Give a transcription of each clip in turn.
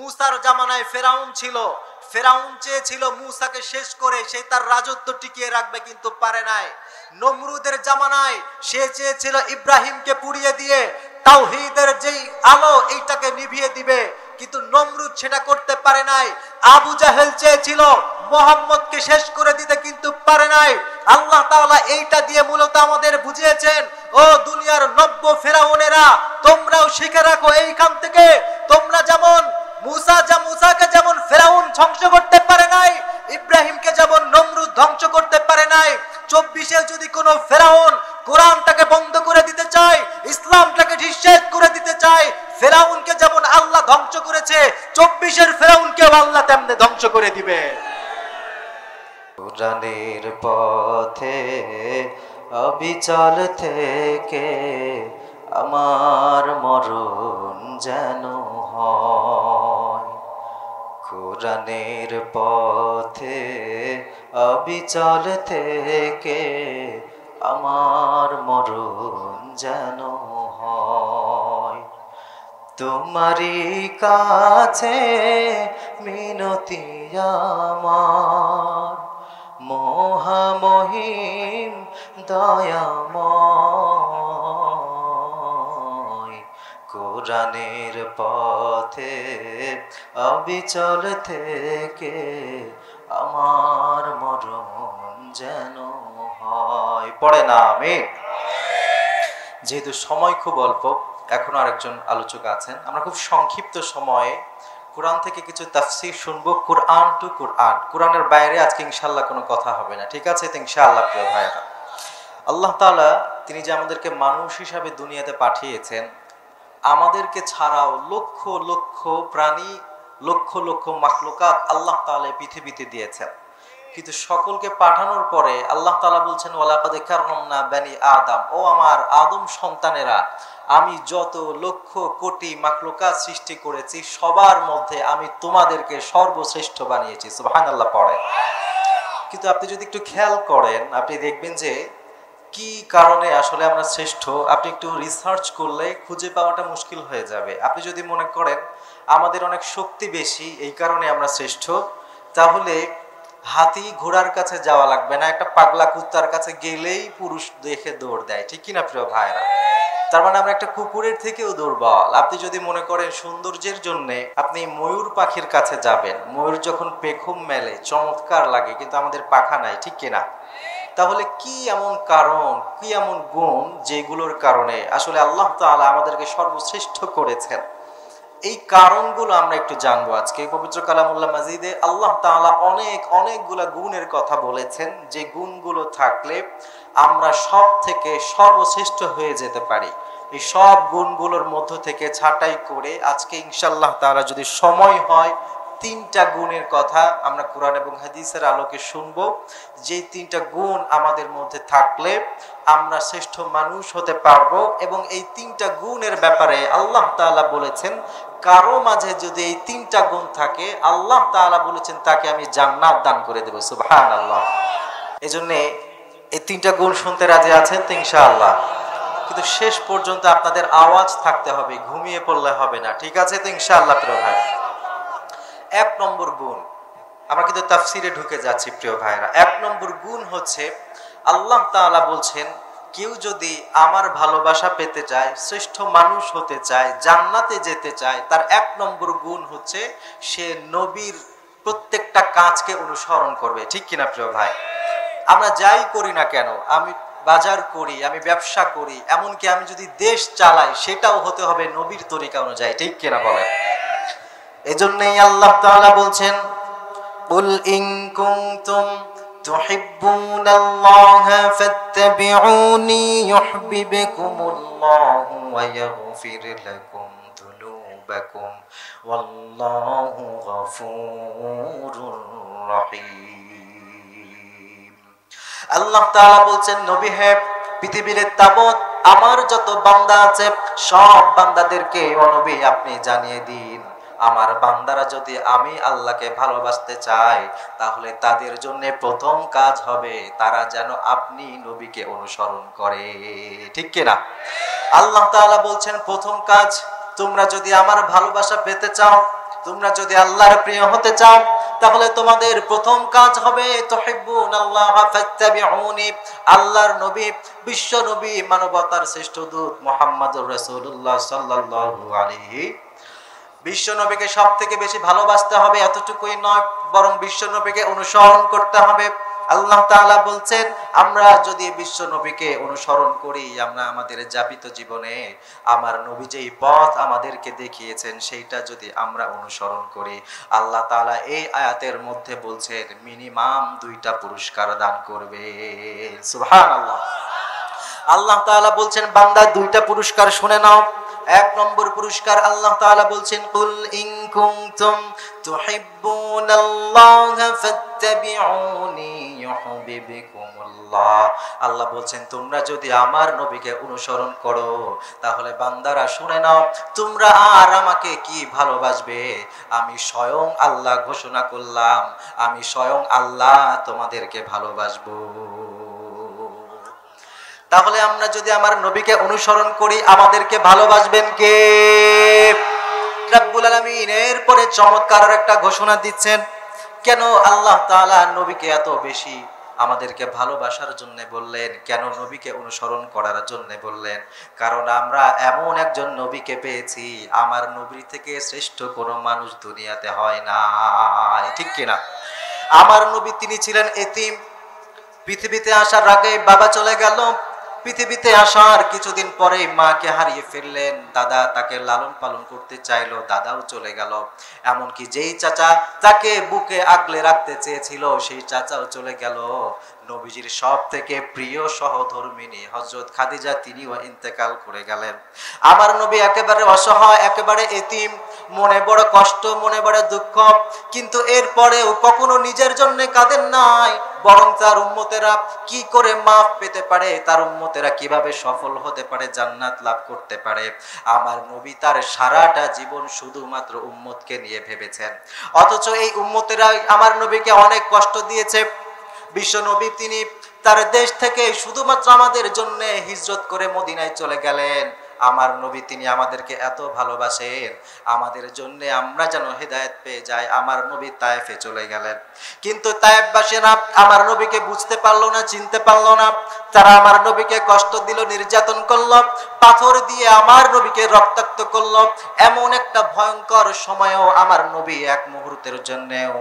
মুসার জামানায় ফেরাউন ছিল, ফেরাউন চেয়েছিল মুসাকে শেষ করে সে তার রাজত্ব টিকিয়ে রাখবে, কিন্তু পারে নাই। নমরুদের জামানায় সে চেয়েছিল ইব্রাহিমকে পুড়িয়ে দিয়ে তাওহীদের যেই আলো এইটাকে নিভিয়ে দিবে, কিন্তু নমরুদ সেটা করতে পারে নাই। আবু জাহেল চেয়েছিল মুহাম্মদকে শেষ করে দিতে, কিন্তু পারে নাই। আল্লাহ তাআলা এইটা দিয়ে মূলত আমাদের বুঝিয়েছেন, ও দুনিয়ার নব্য ফেরাউনেরা, তোমরাও শিখে রাখো এইখান থেকে, তোমরা যেমন মুসাকে যেমন ফেরাউন ধ্বংস করতে পারে নাই, ইব্রাহিমকে যেমন নমরুদ ধ্বংস করতে পারে নাই, 24-এ যদি কোনো ফেরাউন কোরআনটাকে বন্ধ করে দিতে চায়, ইসলামটাকে নিষেধ করে দিতে চায়, ফেরাউনকে যেমন আল্লাহ ধ্বংস করেছে, 24-এর ফেরাউনকেও আল্লাহ তেমনি ধ্বংস করে দিবে। কোরআনের পথে অবিচল থেকে আমার মরণ যেন হয়, কোরআনের পথে অবিচল থেকে আমার মরণ যেন হয়। তোমারই কাছে মিনতি আমার, মহামহিম দয়াময়, কোরআনের পথে অবিচল থেকে আমার মরণ যেন হয়। পড়ে না আমিন। যেহেতু সময় খুব অল্প, এখনো আরেকজন আলোচক আছেন, আমরা খুব সংক্ষিপ্ত সময়ে কোরআন থেকে কিছু তাফসীর শুনবো, কোরআন টু কোরআন। কোরআনের বাইরে আজকে ইনশাআল্লাহ কোনো কথা হবে না, ঠিক আছে? তো ইনশাআল্লাহ প্রিয় ভাইরা, আল্লাহ তাআলা তিনি যে আমাদেরকে মানুষ হিসাবে দুনিয়াতে পাঠিয়েছেন, আমাদেরকে ছাড়াও লক্ষ লক্ষ প্রাণী, লক্ষ লক্ষ মাখলুকাত আল্লাহ তাআলা পৃথিবীতে দিয়েছেন। কিন্তু সকলকে পাঠানোর পরে আল্লাহ তাআলা বলছেন, ওয়ালাকাদ কাররামনা বানি আদম, ও আমার আদম সন্তানেরা, আমি যত লক্ষ কোটি মাখলুকাত সৃষ্টি করেছি সবার মধ্যে আমি তোমাদেরকে সর্বশ্রেষ্ঠ বানিয়েছি। সুবহানাল্লাহ পড়ে। কিন্তু আপনি যদি একটু খেয়াল করেন, আপনি দেখবেন যে কি কারণে আসলে আমরা শ্রেষ্ঠ, আপনি একটু রিসার্চ করলে খুঁজে পাওয়াটা মুশকিল হয়ে যাবে। আপনি যদি মনে করেন আমাদের অনেক শক্তি বেশি এই কারণে আমরা শ্রেষ্ঠ, তাহলে হাতি ঘোড়ার কাছে যাওয়া লাগবে না, একটা পাগলা কুত্তার কাছে গেলেই পুরুষ দেখে দৌড় দেয়, ঠিক কিনা প্রিয় ভাইরা? তার মানে আমরা একটা কুকুরের থেকেও দুর্বল। আপনি যদি মনে করেন সৌন্দর্যের জন্য আপনি ময়ূর পাখির কাছে যাবেন, ময়ূর যখন পেখম মেলে চমৎকার লাগে, কিন্তু আমাদের পাখা নাই, ঠিক কিনা? তাহলে কি এমন কারণ, কি এমন গুণ যেগুলোর কারণে আসলে আল্লাহ তাআলা আমাদেরকে সর্বশ্রেষ্ঠ করেছেন? এই কারণগুলো আমরা একটু জানবো আজকে। পবিত্র কালামুল্লাহ মাজিদে আল্লাহ তাআলা অনেকগুলা গুণের কথা বলেছেন, যে গুণগুলো থাকলে আমরা সব থেকে সর্বশ্রেষ্ঠ হয়ে যেতে পারি। এই সব গুণগুলোর মধ্য থেকে ছাঁটাই করে আজকে ইনশাআল্লাহ তাআলা যদি সময় হয়, 3টা গুণের কথা আমরা কোরআন এবং হাদিসের আলোকে শুনবো, যে 3টা গুণ আমাদের মধ্যে থাকলে আমরা শ্রেষ্ঠ মানুষ হতে পারবো। এবং এই 3টা গুণের ব্যাপারে আল্লাহ তাআলা বলেছেন, কারো মাঝে যদি এই 3টা গুণ থাকে, আল্লাহ তাআলা বলেছেন তাকে আমি জান্নাত দান করে দেব। সুবহানাল্লাহ। এজন্য এই 3টা গুণ শুনতে রাজি আছেন তো ইনশাআল্লাহ? কিন্তু শেষ পর্যন্ত আপনাদের আওয়াজ থাকতে হবে, ঘুমিয়ে পড়লে হবে না, ঠিক আছে তো ইনশাআল্লাহ প্রিয় ভাই? 1 নম্বর গুণ, আমরা কিন্তু তাফসিরে ঢুকে যাচ্ছি প্রিয় ভাইরা। 1 নম্বর গুণ হচ্ছে, আল্লাহ তাআলা বলছেন কেউ যদি আমার ভালোবাসা পেতে চায়, শ্রেষ্ঠ মানুষ হতে চায়, জান্নাতে যেতে চায়, তার 1 নম্বর গুণ হচ্ছে সে নবীর প্রত্যেকটা কাজকে অনুসরণ করবে, ঠিক কিনা প্রিয় ভাই? আমরা যাই করি না কেন, আমি বাজার করি, আমি ব্যবসা করি, এমনকি আমি যদি দেশ চালাই, সেটাও হতে হবে নবীর তরিকা অনুযায়ী, ঠিক কিনা বলেন? এজন্যই আল্লাহ তাআলা বলছেন, কুল ইন কুনতুম তুহিব্বুনাল্লাহা ফাত্তাবিউনি ইউহিব্বুকুমুল্লাহু ওয়া ইয়াগফির লাকুম যুনুবাকুম ওয়াল্লাহু গফুরুর রহিম। আল্লাহ তাআলা বলছেন, নবী হে, পৃথিবীর তাবৎ আমার যত বান্দা আছে সব বান্দাদেরকে ও নবী আপনি জানিয়ে দিন, আমার বান্দারা যদি আমি আল্লাহকে ভালোবাসতে চাই, তাহলে তাদের জন্য প্রথম কাজ হবে তারা যেন আপনি নবীকে অনুসরণ করে, ঠিক কিনা? আল্লাহ তাআলা বলছেন প্রথম কাজ, তোমরা যদি আমার ভালোবাসা পেতে চাও, তোমরা যদি আল্লাহর প্রিয় হতে চাও তাহলে তোমাদের প্রথম কাজ হবে তুহিব্বুনাল্লাহ ফাত্তাবিউনি, আল্লাহর নবী, বিশ্ব নবী, মানবতার শ্রেষ্ঠ দূত মুহাম্মদুর রাসূলুল্লাহ সাল্লাল্লাহু আলাইহি, বিশ্ব নবীকে সবথেকে বেশি ভালোবাসতে হবে। এতটুকুই নয়, বরং বিশ্ব নবীকে অনুসরণ করতে হবে। আল্লাহ তাআলা বলছেন আমরা যদি বিশ্ব নবীকে অনুসরণ করি, আমরা আমাদের যাপিত জীবনে আমার নবী যেই পথ আমাদেরকে দেখিয়েছেন সেইটা যদি আমরা অনুসরণ করি, আল্লাহ তাআলা এই আয়াতের মধ্যে বলছেন মিনিমাম 2টা পুরস্কার দান করবে। সুবহানাল্লাহ। আল্লাহ তাআলা বলছেন বান্দা 2টা পুরস্কার শুনে নাও। 1 নম্বর পুরস্কার আল্লাহ তাআলা বলছেন কুল ইন কুনতুম তুহিব্বুনাল্লাহা ফাত্তাবিউনি ইউহিব্বুকুমুল্লাহ। আল্লাহ বলছেন তোমরা যদি আমার নবীকে অনুসরণ করো তাহলে বান্দারা শুনে নাও তোমরা আর আমাকে কি ভালোবাসবে। আমি স্বয়ং আল্লাহ ঘোষণা করলাম, আমি স্বয়ং আল্লাহ তোমাদেরকে ভালোবাসবো। তাহলে আমরা যদি আমার নবীকে অনুসরণ করি আমাদেরকে ভালোবাসবেন কে? রব্বুল আলামিন এরপরে চমৎকার একটা ঘোষণা দিচ্ছেন। কেন আল্লাহ তাআলা নবীকে এত বেশি আমাদেরকে ভালোবাসার জন্য বললেন, কেন নবীকে অনুসরণ করার জন্য বললেন? কারণ আমরা এমন একজন নবীকে পেয়েছি, আমার নবী থেকে শ্রেষ্ঠ কোনো মানুষ দুনিয়াতে হয় না, ঠিক কিনা? আমার নবী তিনি ছিলেন এতিম। পৃথিবীতে আসার আগে বাবা চলে গেল, পৃথিবীতে আসার কিছুদিন পরেই মাকে হারিয়ে ফেললেন। দাদা তাকে লালন পালন করতে চাইলো, দাদাও চলে গেল। এমনকি যেই চাচা তাকে বুকে আগলে রাখতে চেয়েছিল সেই চাচাও চলে গেল। নবীজির সব থেকে প্রিয় সহধর্মিনী হযরত খাদিজা তিনিও ইন্তেকাল করে গেলেন। আমার নবী একেবারে অসহায়, একেবারে এতিম, মনে বড় কষ্ট, মনে বড় দুঃখ, কিন্তু এরপরেও কখনো নিজের জন্য কাঁদেন নাই, বরং তার উম্মতেরা কি করে মাফ পেতে পারে, তার উম্মতেরা কিভাবে সফল হতে পারে, জান্নাত লাভ করতে পারে। আমার নবী তার সারাটা জীবন শুধুমাত্র উম্মতকে নিয়ে ভেবেছেন। অথচ এই উম্মতেরা আমার নবীকে অনেক কষ্ট দিয়েছে। বিশ্ব নবী তিনি তার দেশ থেকে শুধুমাত্র আমাদের জন্য হিজরত করে মদিনায় চলে গেলেন। আমার নবী তিনি আমাদেরকে এত ভালোবাসেন, আমাদের জন্য আমরা যেন হেদায়েত পেয়ে যাই। আমার নবী তায়েফে চলে গেলেন, কিন্তু তায়েফবাসীরা আমার নবীকে বুঝতে পারলো না, চিনতে পারলো না। তারা আমার নবীকে কষ্ট দিল, নির্যাতন করলো, পাথর দিয়ে আমার নবীকে রক্তাক্ত করলো। এমন একটা ভয়ঙ্কর সময়েও আমার নবী এক মুহূর্তের জন্যও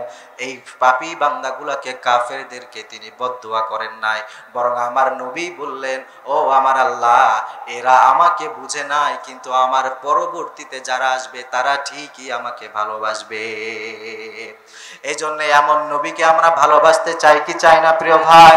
এই পাপী বান্দাগুলোকে, কাফেরদেরকে তিনি বদদুয়া করেন নাই, বরং আমার নবী বললেন ও আমার আল্লাহ, এরা আমাকে বুঝে নাই, কিন্তু আমার পরবর্তীতে যারা আসবে তারা ঠিকই আমাকে ভালোবাসবে। এই জন্য এমন নবীকে আমরা ভালোবাসতে চাই কি চাই না প্রিয় ভাই?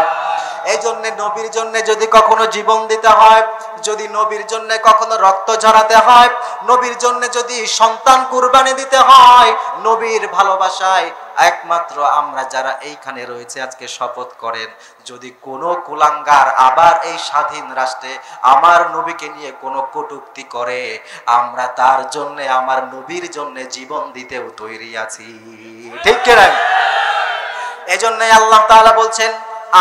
এই জন্য নবীর জন্য যদি কখনো জীবন দিতে হয়, যদি নবীর জন্য কখনো রক্ত ঝরাতে হয়, নবীর জন্য যদি সন্তান কুরবানি দিতে হয়, নবীর ভালোবাসায় একমাত্র আমরা যারা এইখানে রয়েছে আজকে শপথ করেন, যদি কোনো কুলাঙ্গার আবার এই স্বাধীন রাষ্ট্রে আমার নবীকে নিয়ে কোনো কটূক্তি করে, আমরা তার জন্য, আমার নবীর জন্য জীবন দিতেও তৈরি আছি, ঠিক কিনা? এজন্যই আল্লাহ তাআলা বলছেন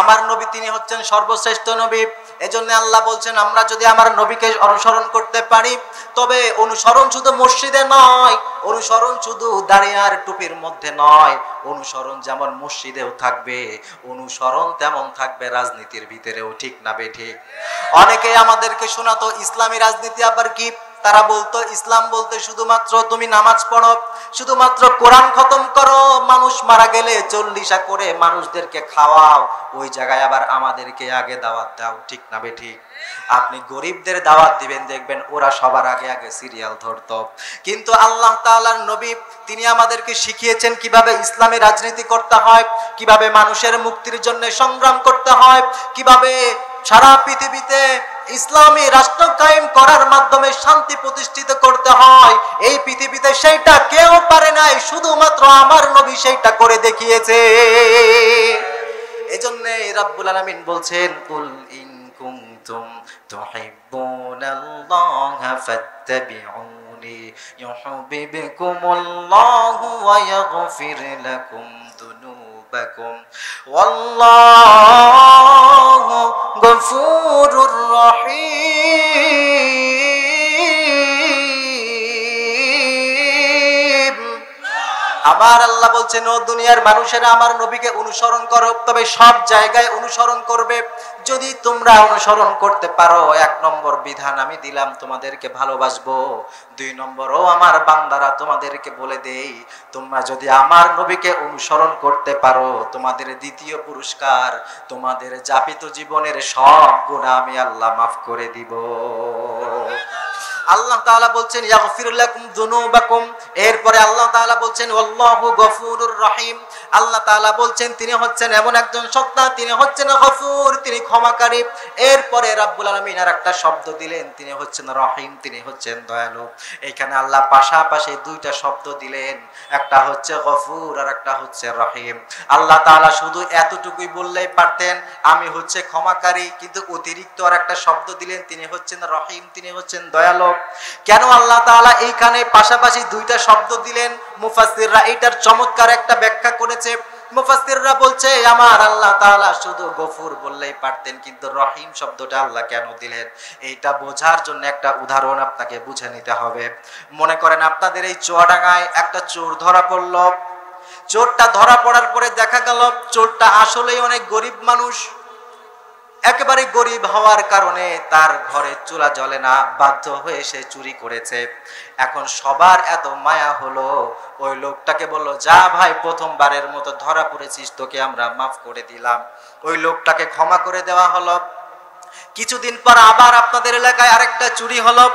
আমার নবী তিনি হচ্ছেন সর্বশ্রেষ্ঠ নবী। এজন্য আল্লাহ বলছেন আমরা যদি আমার নবীকে অনুসরণ করতে পারি, তবে অনুসরণ শুধু মসজিদে নয়, অনুসরণ শুধু দাড়ি আর টুপির মধ্যে নয়, অনুসরণ যেমন মসজিদেও থাকবে, অনুসরণ তেমন থাকবে রাজনীতির ভিতরেও, ঠিক না বেঠিক? অনেকে আমাদেরকে শোনাতো ইসলামী রাজনীতি আবার কি। তারা বলতো ইসলাম বলতে শুধুমাত্র তুমি নামাজ পড়ো, শুধুমাত্র কোরআন খতম করো, মানুষ মারা গেলে 40 করে মানুষদেরকে খাওয়াও, ওই জায়গায় আবার আমাদেরকে আগে দাওয়াত দাও, ঠিক না বেঠিক? আপনি গরিবদের দাওয়াত দিবেন, দেখবেন ওরা সবার আগে আগে সিরিয়াল ধরতো। কিন্তু আল্লাহ তাআলার নবী তিনি আমাদেরকে শিখিয়েছেন কিভাবে ইসলামী রাজনীতি করতে হয়, কিভাবে মানুষের মুক্তির জন্য সংগ্রাম করতে হয়, কিভাবে সারা পৃথিবীতে ইসলামী রাষ্ট্র কায়েম করার মাধ্যমে শান্তি প্রতিষ্ঠিত করতে হয়। এই পৃথিবীতে সেইটা কেউ পারে নাই, শুধুমাত্র আমার নবী সেইটা করে দেখিয়েছে। এজন্য রব্বুল আলামিন বলছেন কুল ইন কুনতুম তুহিব্বুনাল্লাহা ফাত্তাবিউনি ইউহিব্বুকুমুল্লাহু ওয়া ইয়াগফির লাকুম যুনুবাকুম ওয়াল্লাহু গফুরুর রহিম। আমার আল্লাহ বলছেন, ও দুনিয়ার মানুষেরা আমার নবীকে অনুসরণ করো, তবে সব জায়গায় অনুসরণ করবে। যদি তোমরা অনুসরণ করতে পারো, 1 নম্বর বিধান আমি দিলাম, তোমাদেরকে ভালোবাসবো। 2 নম্বর, ও আমার বান্দারা তোমাদেরকে বলে দেই, তোমরা যদি আমার নবীকে অনুসরণ করতে পারো, তোমাদের দ্বিতীয় পুরস্কার, তোমাদের যাপিত জীবনের সব গুনাহ আমি আল্লাহ মাফ করে দিব। আল্লাহ তাআলা বলছেন ইয়াগফির লাকুম যুনুবাকুম। এরপরে আল্লাহ তাআলা বলছেন আল্লাহু গফুরুর রহিম। আল্লাহ তাআলা বলছেন তিনি হচ্ছেন এমন একজন সত্তা, তিনি হচ্ছেন গফুর, তিনি ক্ষমাকারী। এরপরে রাব্বুল আলামিন আর একটা শব্দ দিলেন, তিনি হচ্ছেন রহিম, তিনি হচ্ছেন দয়ালু। এখানে আল্লাহ পাশাপাশি 2টা শব্দ দিলেন, একটা হচ্ছে গফুর আর একটা হচ্ছে রহিম। আল্লাহ তাআলা শুধু এতটুকুই বললেই পারতেন আমি হচ্ছে ক্ষমাকারী, কিন্তু অতিরিক্ত আর একটা শব্দ দিলেন, তিনি হচ্ছেন রহিম, তিনি হচ্ছেন দয়ালু। কেন আল্লাহ তাআলা এইখানে পাশাপাশি 2টা শব্দ দিলেন? মুফাসসিররা এটার চমৎকার একটা ব্যাখ্যা করেছে। মুফাসসিররা বলছে আমার আল্লাহ তাআলা শুধু গফুর বললেই পারতেন, কিন্তু রহিম শব্দটা আল্লাহ কেন দিলেন? এইটা বোঝার জন্য একটা উদাহরণ আপনাকে বুঝে নিতে হবে। মনে করেন আপনাদের এই চুয়াডাঙ্গায় একটা চোর ধরা পড়ল। চোরটা ধরা পড়ার পরে দেখা গেল চোরটা আসলেই অনেক গরিব মানুষ। একেবারে গরিব হওয়ার কারণে তার ঘরে চুলা জ্বলে না, বাধ্য হয়ে সে চুরি করেছে। এখন সবার এত মায়া হলো, ওই লোকটাকে বলল, যা ভাই প্রথমবারের মতো ধরা পড়েছিস, তোকে আমরা মাফ করে দিলাম। ওই লোকটাকে ক্ষমা করে দেওয়া হলো। কিছুদিন পর আবার আপনাদের এলাকায় আরেকটা চুরি হলো।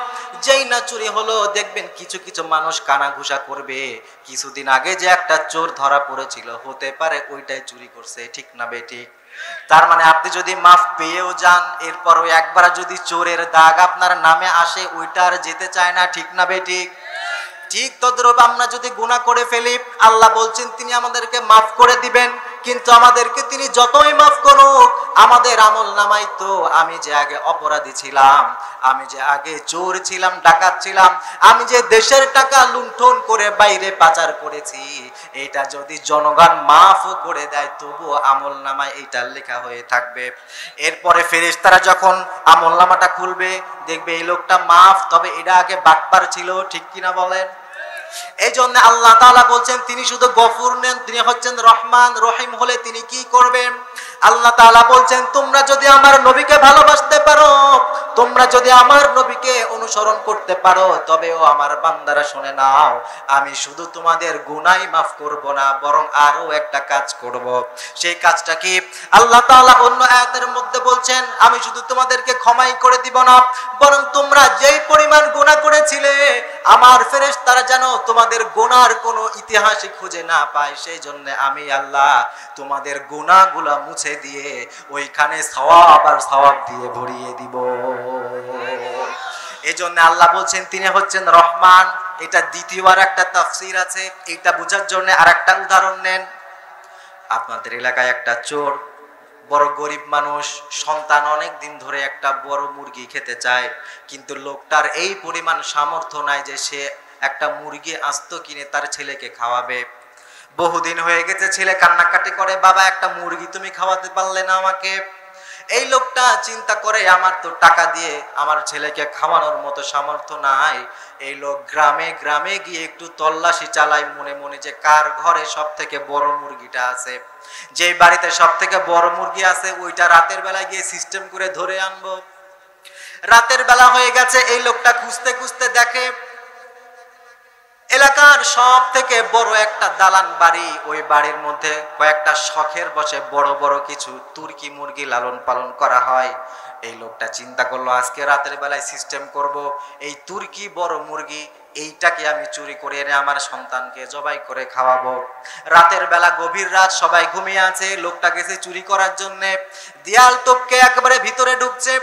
যেই না চুরি হলো, দেখবেন কিছু কিছু মানুষ কানাঘুষা করবে, কিছুদিন আগে যে একটা চোর ধরা পড়েছিল, হতে পারে ওইটাই চুরি করছে, ঠিক না বেঠিক? তার মানে আপনি যদি মাফ পেয়েও যান, এরপর ওই একবার যদি চোরের দাগ আপনার নামে আসে, ওইটা আর যেতে চায় না, ঠিক না বেঠিক? ঠিক তদ্রূপ আমরা যদি গুনাহ করে ফেলি, আল্লাহ বলছেন তিনি আমাদেরকে মাফ করে দিবেন, কিন্তু আমাদেরকে তিনি যতই মাফ করুক, আমাদের আমল নামাই তো আমি যে আগে অপরাধী ছিলাম, আমি যে আগে চোর ছিলাম, ডাকাত ছিলাম, আমি যে দেশের টাকা লুণ্ঠন করে বাইরে পাচার করেছি, এটা যদি জনগণ মাফও করে দেয়, তবুও আমল নামায় এইটা লেখা হয়ে থাকবে। এরপরে ফেরেশতারা যখন আমল নামাটা খুলবে, দেখবে এই লোকটা মাফ, তবে এটা আগে বাটপার ছিল, ঠিক কিনা বলেন? এই জন্য আল্লাহ তাআলা বলছেন তিনি শুধু গফুর নেন, তিনি হচ্ছেন রহমান। রহিম হলে তিনি কি করবেন? আল্লাহ তাআলা বলছেন তোমরা যদি আমার নবীকে ভালোবাসতে পারো, তোমরা যদি আমার নবীকে অনুসরণ করতে পারো, তবেও আমার বান্দারা শুনে নাও, আমি শুধু তোমাদের গুনাহই মাফ করব না, বরং আরো একটা কাজ করব। সেই কাজটা কি? আল্লাহ তাআলা অন্য আয়াতের মধ্যে বলছেন আমি শুধু তোমাদেরকে ক্ষমাই করে দিব না, বরং তোমরা যেই পরিমাণ গুনাহ করেছিলে, আমার ফেরেশতারা যেন তোমাদের গুনার কোনো ইতিহাসই খুঁজে না পায়, সেই জন্য আমি আল্লাহ তোমাদের গুনাহগুলো মুছে দিয়ে ওইখানে সওয়াব আর সওয়াব দিয়ে ভরিয়ে দিব। এই জন্য আল্লাহ বলছেন তিনি হচ্ছেন রহমান। এটা দ্বিতীয়বার একটা তাফসীর আছে, এটা বোঝার জন্য আরেকটা উদাহরণ নেন। আপনাদের এলাকায় একটা চোর, বড় গরিব মানুষ, সন্তান অনেক দিন ধরে একটা বড় মুরগি খেতে চায়, কিন্তু লোকটার এই পরিমাণ সামর্থ্য নাই যে সে একটা মুরগি আস্ত কিনে তার ছেলেকে খাওয়াবে। বহুদিন হয়ে গেছে, ছেলে কান্নাকাটি করে, বাবা একটা মুরগি তুমি খাওয়াতে পারলে না আমাকে। এই লোকটা চিন্তা করে আমার তো টাকা দিয়ে আমার ছেলেকে খাওয়ানোর মতো সামর্থ্য নাই। এই লোক গ্রামে গ্রামে গিয়ে একটু তল্লাশি চালায় মনে মনে, যে কার ঘরে সব থেকে বড় মুরগিটা আছে, যে বাড়িতে সব থেকে বড় মুরগি আছে ওইটা রাতের বেলায় গিয়ে সিস্টেম করে ধরে আনবো। রাতের বেলা হয়ে গেছে, এই লোকটা খুঁজতে খুঁজতে দেখে এলাকার সব থেকে বড় একটা দালান বাড়ি, ওই বাড়ির মধ্যে কয়েকটা শখের বসে বড় বড় কিছু তুর্কি মুরগি লালন পালন করা হয়। এই লোকটা চিন্তা করলো আজকে রাতের বেলায় সিস্টেম করব, এই তুর্কি বড় মুরগি এইটাকে আমি চুরি করে এনে আমার সন্তানকে জবাই করে খাওয়াবো। রাতের বেলা গভীর রাত, সবাই ঘুমিয়ে আছে, লোকটা গেছে চুরি করার জন্য। দেয়াল টপকে একেবারে ভিতরে ঢুকছে,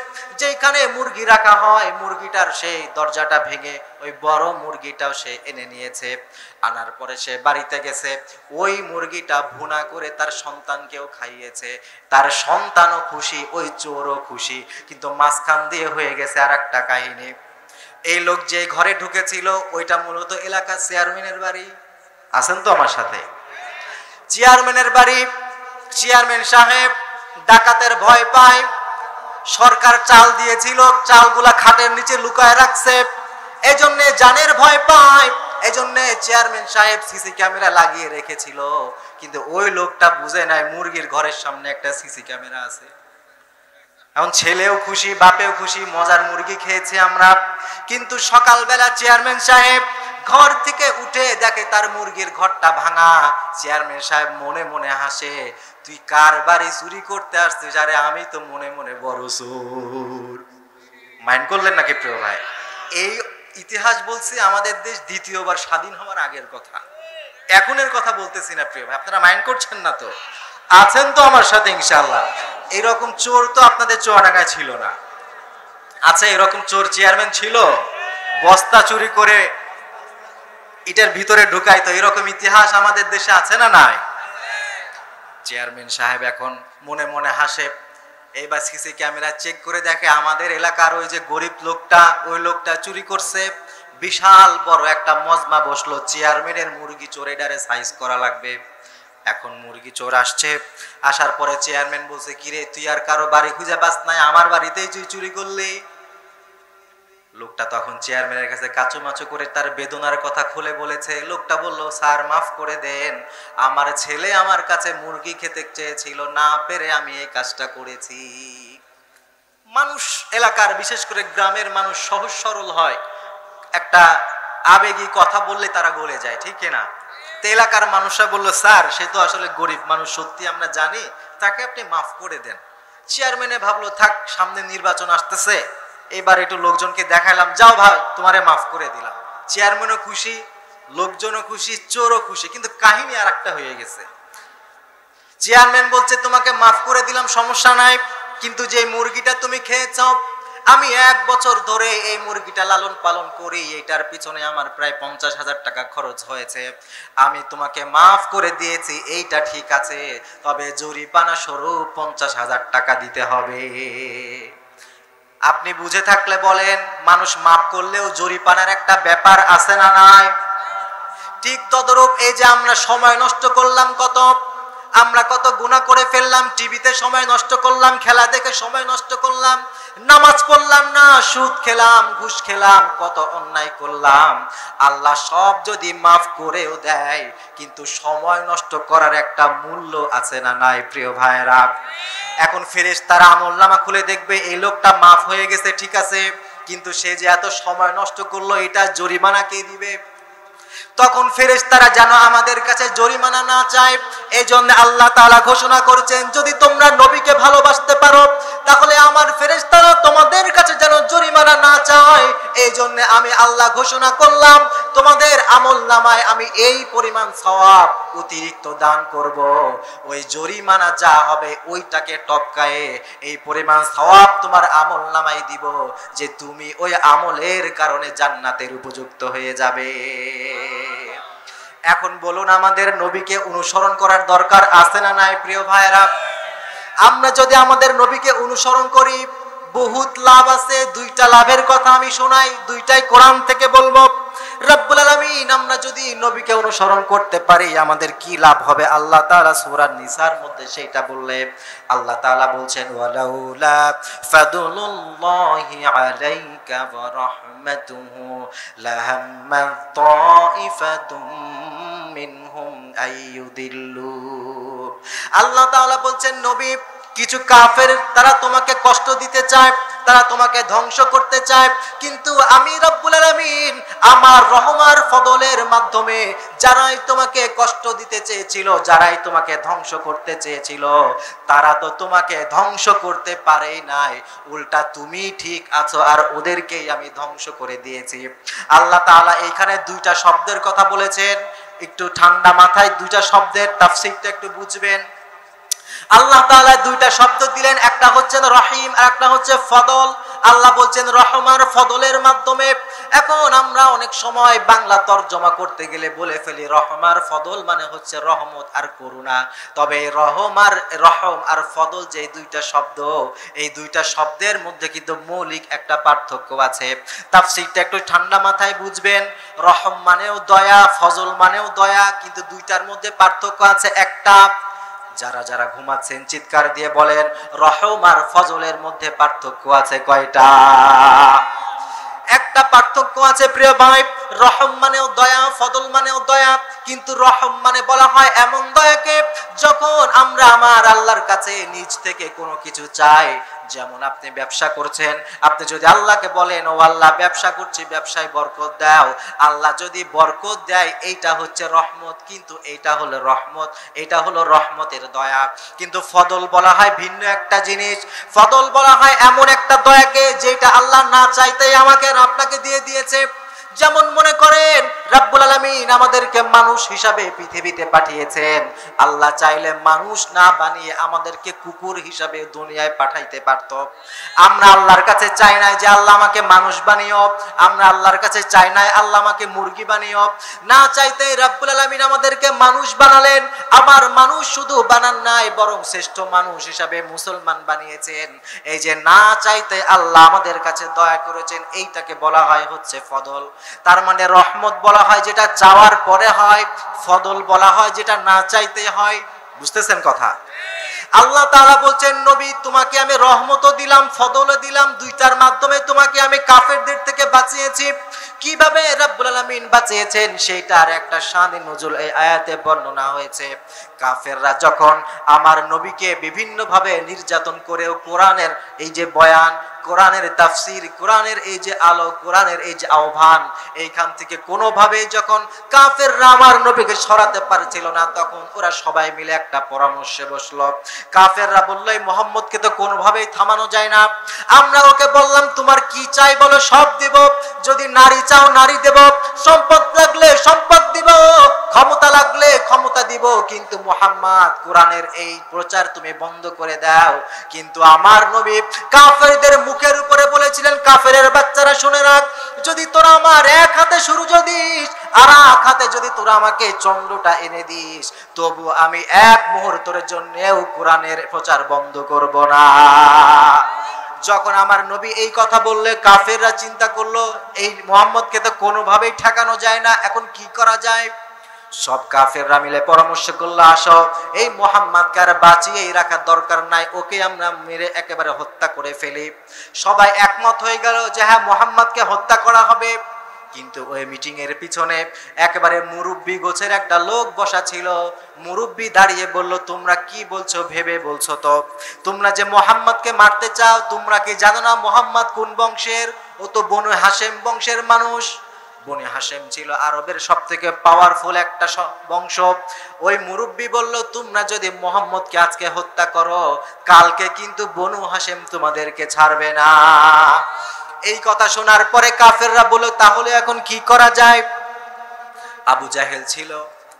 যেখানে মুরগি রাখা হয় মুরগিটার সেই দরজাটা ভেঙে ওই বড় মুরগিটাও সে এনে নিয়েছে। আনার পরে সে বাড়িতে গেছে, ওই মুরগিটা ভুনা করে তার সন্তানকেও খাইয়েছে। তার সন্তানও খুশি, ওই চোরও খুশি, কিন্তু মাঝখান দিয়ে হয়ে গেছে আর একটা কাহিনী। এই লোক যে ঘরে ঢুকেছিল ওইটা মূলত এলাকার চেয়ারম্যানের বাড়ি। আছেন তো আমার সাথে? চেয়ারম্যানের বাড়ি। চেয়ারম্যান সাহেব ডাকাতের ভয় পায়, সরকার চাল দিয়েছিল, চালগুলা খাটের নিচে লুকায় রাখছে, এজন্য জানের ভয় পায়। এই জন্য চেয়ারম্যান সাহেব সিসি ক্যামেরা লাগিয়ে রেখেছিল, কিন্তু ওই লোকটা বুঝে নাই মুরগির ঘরের সামনে একটা সিসি ক্যামেরা আছে। এখন ছেলেও খুশি, বাপেও খুশি, মজার মুরগি খেয়েছি আমরা। কিন্তু সকালবেলা চেয়ারম্যান সাহেব ঘর থেকে উঠে দেখে তার মুরগির ঘরটা ভাঙা। চেয়ারম্যান সাহেব মনে মনে হাসে, তুই কার বাড়ি চুরি করতে আসছিস? আরে আমি তো মনে মনে বড় চোর। মাইন্ড করলেন নাকি প্রিয় ভাই? এই ইতিহাস বলছি আমাদের দেশ দ্বিতীয়বার স্বাধীন হওয়ার আগের কথা, এখনের কথা বলতেছি না প্রিয় ভাই। আপনারা মাইন্ড করছেন না তো? আছেন তো আমার সাথে ইনশাআল্লাহ? এরকম চোর তো আপনাদের চুয়াডাঙ্গায় ছিল না। আচ্ছা, এরকম চোর চেয়ারম্যান ছিল? বস্তা চুরি করে ইটের ভিতরে ঢুকাই, তো এরকম ইতিহাস আমাদের দেশে আছে না নাই? চেয়ারম্যান সাহেব এখন মনে মনে হাসে। এইবার সিসি ক্যামেরা চেক করে দেখে আমাদের এলাকার ওই যে গরিব লোকটা, ওই লোকটা চুরি করছে। বিশাল বড় একটা মজমা বসলো, চেয়ারম্যানের মুরগি চোর, এটারে সাইজ করা লাগবে। এখন মুরগি চোর আসছে, আসার পরে চেয়ারম্যান বলছে, কিরে তুই আর কারো বাড়ি খুঁজে পাস নাই, আমার বাড়িতেই তুই চুরি করলি? লোকটা তখন চেয়ারম্যানের কাছে কাচুমাচু করে তার বেদনার কথা খুলে বলেছে। লোকটা বলল, স্যার মাফ করে দেন, আমার ছেলে আমার কাছে মুরগি খেতে চেয়েছিল, না পেরে আমি এই কাজটা করেছি। মানুষ, এলাকার বিশেষ করে গ্রামের মানুষ সহজ সরল হয়, একটা আবেগী কথা বললে তারা গলে যায়, ঠিক না? তো এলাকার মানুষরা বললো, স্যার সে তো আসলে গরিব মানুষ, সত্যি আমরা জানি, তাকে আপনি মাফ করে দেন। চেয়ারম্যানে ভাবলো, থাক সামনে নির্বাচন আসতেছে, এবার একটু লোকজনকে দেখাইলাম, যাও ভাই তোমারে মাফ করে দিলাম। চেয়ারম্যানও খুশি, লোকজনও খুশি, চোরও খুশি। কিন্তু কাহিনী আর একটা হয়ে গেছে। চেয়ারম্যান বলছে, তোমাকে মাফ করে দিলাম, সমস্যা নাই, কিন্তু যে মুরগিটা তুমি খেয়েছ, আমি 1 বছর ধরে এই মুরগিটা লালন পালন করি, এটার পিছনে আমার প্রায় 50,000 টাকা খরচ হয়েছে, আমি তোমাকে মাফ করে দিয়েছি, এইটা ঠিক আছে, তবে জরিমানা স্বরূপ 50,000 টাকা দিতে হবে। আপনি বুঝে থাকলে বলেন, মানুষ মাফ করলেও জরিমানার একটা ব্যাপার আছে না নাই? ঠিক তদরূপ এই যে আমরা সময় নষ্ট করলাম, আমরা কত গুনাহ করে ফেললাম, টিভিতে সময় নষ্ট করলাম, খেলা দেখে সময় নষ্ট করলাম, নামাজ পড়লাম না, সুদ খেলাম, ঘুষ খেলাম, কত অন্যায় করলাম। আল্লাহ সব যদি মাফ করেও দেয়, কিন্তু সময় নষ্ট করার একটা মূল্য আছে না নাই প্রিয় ভাইরা? এখন ফেরেশতারা আমলনামা খুলে দেখবে, এই লোকটা মাফ হয়ে গেছে, ঠিক আছে, কিন্তু সে যে এত সময় নষ্ট করলো, এটা জরিমানা কে দিবে? তখন ফেরেশতারা যেন আমাদের কাছে জরিমানা না চায়, এই জন্য আল্লাহ তাআলা ঘোষণা করেছেন, যদি তোমরা নবীকে ভালোবাসতে পারো, তাহলে আমার ফেরেশতারা তোমাদের কাছে যেন জরিমানা না চায়। এই জন্য আমি আল্লাহ ঘোষণা করলাম, তোমাদের আমলনামায় আমি এই পরিমাণ সওয়াব অতিরিক্ত দান করব, ওই জরিমানা যা হবে ওইটাকে টপকায়ে এই পরিমাণ সওয়াব তোমার আমলনামায় দিব, যে তুমি ওই আমলের কারণে জান্নাতের উপযুক্ত হয়ে যাবে। এখন বলুন, আমাদের নবীকে অনুসরণ করার দরকার আছে না নাই প্রিয় ভাইরা? আমরা যদি আমাদের নবীকে অনুসরণ করি, বহুত লাভ আছে। 2টা লাভের কথা আমি শোনাই, 2টাই কোরআন থেকে বলবো। রব্বুল আলামিন, আমরা যদি নবীকে অনুসরণ করতে পারি আমাদের কি লাভ হবে, আল্লাহ তাআলা সূরা নিসার মধ্যে সেটা বললে, আল্লাহ তাআলা বলছেন, ওয়ালাউলা ফাদলুল্লাহি আলাইকা ওয়া রাহমাতুহু লাহাম্মা তাইফাতুম মিনহুম আইয়ুদিল্লু। আল্লাহ তাআলা বলছেন, নবী, কিছু কাফের তারা তোমাকে কষ্ট দিতে চায়, তারা তোমাকে ধ্বংস করতে চায়, কিন্তু আমি রব্বুল আলামিন আমার রহমার ফদলের মাধ্যমে যারাই তোমাকে কষ্ট দিতে চেয়েছিল, যারাই তোমাকে ধ্বংস করতে চেয়েছিল, তারা তো তোমাকে ধ্বংস করতে পারেই নাই, উল্টা তুমি ঠিক আছো আর ওদেরকেই আমি ধ্বংস করে দিয়েছি। আল্লাহ তাআলা এইখানে 2টা শব্দের কথা বলেছেন, একটু ঠান্ডা মাথায় 2টা শব্দের তাফসীরটা একটু বুঝবেন। আল্লাহ তাআলা 2টা শব্দ দিলেন, একটা হচ্ছে রহিম আর একটা হচ্ছে ফদল। আল্লাহ বলছেন রহমার ফদলের মাধ্যমে। এখন আমরা অনেক সময় বাংলা তরজমা করতে গেলে বলে ফেলি রহমার ফদল মানে হচ্ছে রহমত আর করুণা, তবে রহম আর ফদল যে 2টা শব্দ, এই 2টা শব্দের মধ্যে কিন্তু মৌলিক একটা পার্থক্য আছে। তাফসীরটা একটু ঠান্ডা মাথায় বুঝবেন। রহম মানেও দয়া, ফজল মানেও দয়া, কিন্তু 2টার মধ্যে পার্থক্য আছে একটা। যারা যারা ঘুমাচ্ছেন চিৎকার দিয়ে বলেন, রহম আর ফজলের মধ্যে পার্থক্য আছে কয়টা? একটা পার্থক্য আছে প্রিয় ভাই, রহম মানেও দয়া, ফদল মানেও দয়া, কিন্তু রহম মানে বলা হয় এমন দয়াকে যখন আমরা আমার আল্লাহর কাছে নিজ থেকে কোনো কিছু চাই। যেমন আপনি ব্যবসা করছেন, আপনি যদি আল্লাহকে বলেন ও আল্লাহ ব্যবসা করছি, ব্যবসায় বরকত দাও, আল্লাহ যদি বরকত দেয় এইটা হচ্ছে রহমত, কিন্তু এইটা হলো রহমত, এটা হলো রহমতের দয়া। কিন্তু ফদল বলা হয় ভিন্ন একটা জিনিস, ফদল বলা হয় এমন একটা দয়াকে যেটা আল্লাহ না চাইতেই আমাকে আর আপনাকে দিয়ে দিয়েছে। যেমন মনে করেন রব্বুল আলামিন আমাদেরকে মানুষ হিসাবে পৃথিবীতে পাঠিয়েছেন, আল্লাহ চাইলে মানুষ না বানিয়ে আমাদেরকে কুকুর হিসাবে দুনিয়ায় পাঠাইতে পারত। আমরা আল্লাহর কাছে চাই নাই যে আল্লাহ আমাকে মানুষ বানিও, আমরা আল্লাহর কাছে চাই নাই আল্লাহ আমাকে মুরগি বানিও, না চাইতে রব্বুল আলামিন আমাদেরকে মানুষ বানালেন। আবার মানুষ শুধু বানান নাই, বরং শ্রেষ্ঠ মানুষ হিসাবে মুসলমান বানিয়েছেন। এই যে না চাইতে আল্লাহ আমাদের কাছে দয়া করেছেন, এইটাকে বলা হয় হচ্ছে ফদল। তার মানে রহমত বলা হয় যেটা চাওয়ার পরে হয়, ফদল বলা হয় যেটা না চাইতে হয়। বুঝতেছেন কথা? আল্লাহ তাআলা বলছেন নবী তোমাকে আমি রহমতও দিলাম, ফদলও দিলাম, দুইটার মাধ্যমে তোমাকে আমি কাফেরদের থেকে বাঁচিয়েছি। কিভাবে রব্বুল আলামিন বাঁচিয়েছেন সেইটার একটা শানে নুজুল এই আয়াতে বর্ণনা হয়েছে। কাফেররা যখন আমার নবীকে বিভিন্ন ভাবে নির্যাতন করেও কোরআনের এই যে বয়ান, কোরআনের তাফসীর, কোরআনের এই যে আলো, কোরআনের এই যে আহ্বান, এইখান থেকে কোনোভাবেই যখন কাফেররা আমার নবীকে সরাতে পারছিল না, তখন ওরা সবাই মিলে একটা পরামর্শে বসলো। কাফেররা বলল এই মুহাম্মদকে তো কোনোভাবেই থামানো যায় না। আমরা ওকে বললাম তোমার কি চাই বলো, সব দিব, যদি নারী চাও নারী দেব, সম্পদ লাগলে সম্পদ দিব, ক্ষমতা লাগলে ক্ষমতা দিব, কিন্তু মুহাম্মদ কোরআনের এই প্রচার তুমি বন্ধ করে দাও। কিন্তু আমার নবী কাফেরদের মুখের উপরে বলেছিলেন, কাফেরের বাচ্চারা শুনে রাখ, যদি তোরা আমার এক হাতে সূর্য দিস আর এক হাতে যদি তোরা আমাকে চন্দ্রটা এনে দিস, তবু আমি এক মুহূর্তের জন্যও কোরআনের প্রচার বন্ধ করব না। যখন আমার নবী এই কথা বললে কাফেররা চিন্তা করলো এই মুহাম্মদকে তো কোনোভাবেই ঠেকানো যায় না, এখন কি করা যায়? সব কাফেররা মিলে পরামর্শ করলো আসো এই মুহাম্মদকে আর বাঁচিয়ে রাখার দরকার নাই, ওকে আমরা মেরে একেবারে হত্যা করে ফেলি। সবাই একমত হয়ে গেল যে হ্যাঁ মুহাম্মদকে হত্যা করা হবে। কিন্তু ওই মিটিং এর পিছনে একেবারে মুরব্বি গোছের একটা লোক বসা ছিল। মুরব্বি দাঁড়িয়ে বলল তোমরা কি বলছো ভেবে বলছো তো, তোমরা যে মুহাম্মদকে মারতে চাও, তোমরা কি জানো না মুহাম্মদ কোন বংশের? ও তো বনু হাশেম বংশের মানুষ। বনি হাশেম ছিল আরবের সবথেকে পাওয়ারফুল একটা বংশ। ওই মুরব্বি বলল তোমরা যদি মুহাম্মদকে আজকে হত্যা করো, কালকে কিন্তু বনু হাশেম তোমাদেরকে ছাড়বে না। এই কথা শোনার পরে কাফেররা বলল তাহলে এখন কি করা যায়? আবু জাহেল ছিল,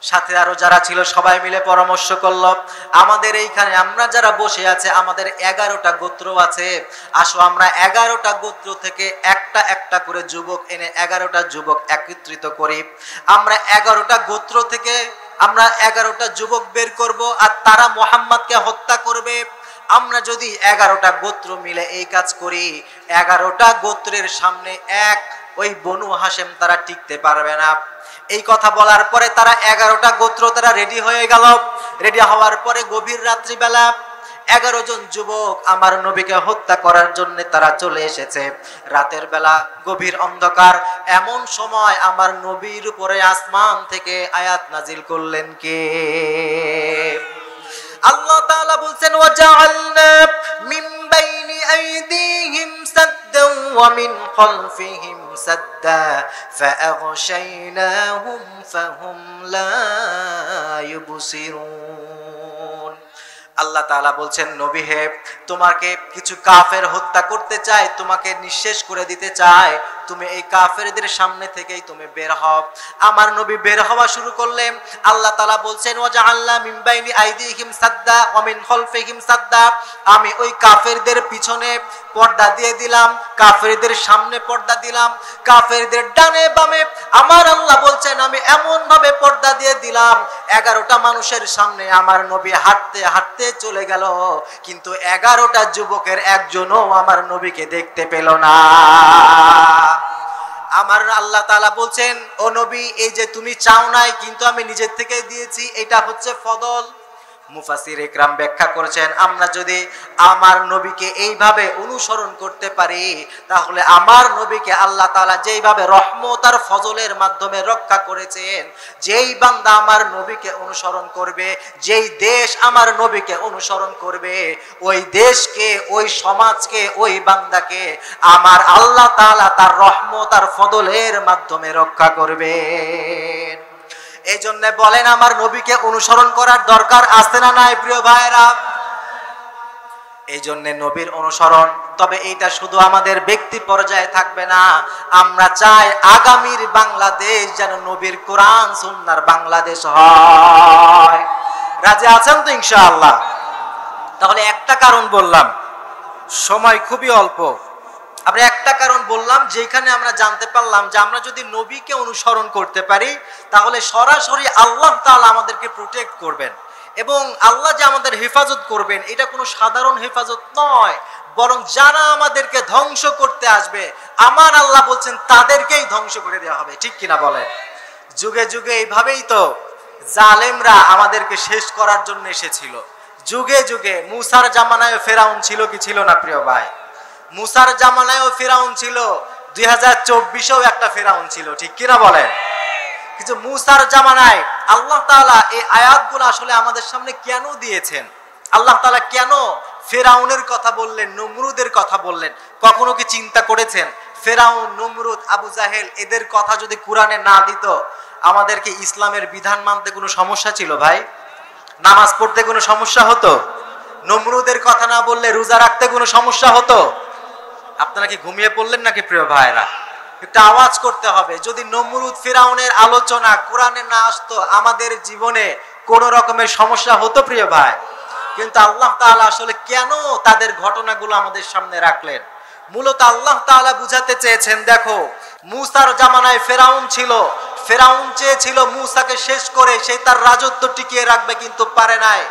সাথে আরো যারা ছিল সবাই মিলে পরামর্শ করলো, আমাদের এইখানে আমরা যারা বসে আছে আমাদের 11টা গোত্র আছে, আসো আমরা 11টা গোত্র থেকে একটা একটা করে যুবক এনে 11টা যুবক একত্রিত করি। আমরা 11টা গোত্র থেকে আমরা 11টা যুবক বের করব আর তারা মুহাম্মদকে হত্যা করবে। আমরা যদি 11টা গোত্র মিলে এই কাজ করি, 11টা গোত্রের সামনে এক ওই বনু হাশেম তারা টিকতে পারবে না। এই কথা বলার পরে তারা 11টা গোত্র তারা রেডি হয়ে গেল। রেডি হওয়ার পরে গভীর রাত্রিবেলা 11 জন যুবক আমার নবীকে হত্যা করার জন্য তারা চলে এসেছে। রাতের বেলা গভীর অন্ধকার, এমন সময় আমার নবীর উপরে আসমান থেকে আয়াত নাজিল করলেন কে? আল্লাহ তাআলা বলছেন ওয়াজআলনা মিন বাইনি আইদিহিম সাদ্দান ওয়া মিন খালফিহিম সাদ্দা ফাআগশাইনাহুম ফাহুম লা ইউবসিরুন। আল্লাহ তাআলা বলছেন নবী হে, তোমাকে কিছু কাফের হত্যা করতে চায়, তোমাকে নিঃশেষ করে দিতে চায়, তুমি এই কাফেরদের সামনে থেকেই তুমি বের হও। আমার নবী বের হওয়া শুরু করলেন। আল্লাহ তাআলা বলছেন ওয়াজআলনা মিন বাইনি আইদিহিম সাদ্দা ওয়া মিন খালফিহিম সাদ্দা, আমি ওই কাফেরদের পিছনে পর্দা দিয়ে দিলাম, কাফেরদের সামনে পর্দা দিলাম, কাফেরদের ডানে বামে আমার আল্লাহ বলছেন আমি এমন ভাবে পর্দা দিয়ে দিলাম 11টা মানুষের সামনে আমার নবী হাঁটতে হাঁটতে চলে গেল, কিন্তু 11টা যুবকের একজনও আমার নবীকে দেখতে পেল না। আমার আল্লাহ তাআলা বলছেন ও নবী, এই যে তুমি চাও নাই কিন্তু আমি নিজের থেকে দিয়েছি, এটা হচ্ছে ফদল। মুফাসসির ইকরাম ব্যাখ্যা করেছেন, আমরা যদি আমার নবীকে এইভাবে অনুসরণ করতে পারি তাহলে আমার নবীকে আল্লাহ তাআলা যেইভাবে রহমত আর ফজলের মাধ্যমে রক্ষা করেছেন, যেই বান্দা আমার নবীকে অনুসরণ করবে, যেই দেশ আমার নবীকে অনুসরণ করবে, ওই দেশকে, ওই সমাজকে, ওই বান্দাকে আমার আল্লাহ তাআলা তার রহমত আর ফজলের মাধ্যমে রক্ষা করবেন। এই জন্য বলেন আমার নবীকে অনুসরণ করার দরকার আছে না নাই প্রিয় ভাইরা? এই জন্য নবীর অনুসরণ, তবে এইটা শুধু আমাদের ব্যক্তি পর্যায়ে থাকবে না, আমরা চাই আগামীর বাংলাদেশ যেন নবীর কোরআন সুন্নাহর বাংলাদেশ হয়। রাজি আছেন তো ইনশাআল্লাহ? তাহলে একটা কারণ বললাম, সময় খুবই অল্প, আমরা একটা কারণ বললাম যেখানে আমরা জানতে পারলাম যে আমরা যদি নবীকে অনুসরণ করতে পারি তাহলে সরাসরি আল্লাহ তাআলা আমাদেরকে প্রোটেক্ট করবেন, এবং আল্লাহ যে আমাদের হেফাজত করবেন এটা কোনো সাধারণ হেফাজত নয়, বরং যারা আমাদেরকে ধ্বংস করতে আসবে আমার আল্লাহ বলছেন তাদেরকেই ধ্বংস করে দেওয়া হবে। ঠিক কিনা বলেন? যুগে যুগে এইভাবেই তো জালেমরা আমাদেরকে শেষ করার জন্য এসেছিল। যুগে যুগে মুসার জামানায় ফেরাউন ছিল কি ছিল না প্রিয় ভাই? মুসার জামানায়ও ফেরাউন ছিল, 2024-এও একটা ফেরাউন ছিল। ঠিক কিনা বলেন? কিন্তু মুসার জামানায় আল্লাহ তাআলা এই আয়াতগুলো আসলে আমাদের সামনে কেন দিয়েছেন? আল্লাহ তাআলা কেন ফেরাউনের কথা বললেন, নমরুদের কথা বললেন? কখনো কি চিন্তা করেছেন ফেরাউন, নমরুদ, আবু জাহেল এদের কথা যদি কোরআনে না দিত আমাদেরকে ইসলামের বিধান মানতে কোনো সমস্যা ছিল ভাই? নামাজ পড়তে কোনো সমস্যা হতো? নমরুদের কথা না বললে রোজা রাখতে কোনো সমস্যা হতো? আপনারা কি ঘুমিয়ে পড়লেন নাকি প্রিয় ভাইরা? একটা আওয়াজ করতে হবে। যদি নমরুদ ফেরাউনের আলোচনা কোরআনে না আসতো আমাদের জীবনে কোন রকমের সমস্যা হতো প্রিয় ভাই? কিন্তু আল্লাহ তাআলা আসলে কেন তাদের ঘটনাগুলো আমাদের সামনে রাখলেন? মূলত আল্লাহ তাআলা বুঝাতে চেয়েছেন, দেখো মুসার জামানায় ফেরাউন ছিল, ফেরাউন চেয়েছিল মুসাকে শেষ করে সে তার রাজত্ব টিকিয়ে রাখবে কিন্তু পারে নাই।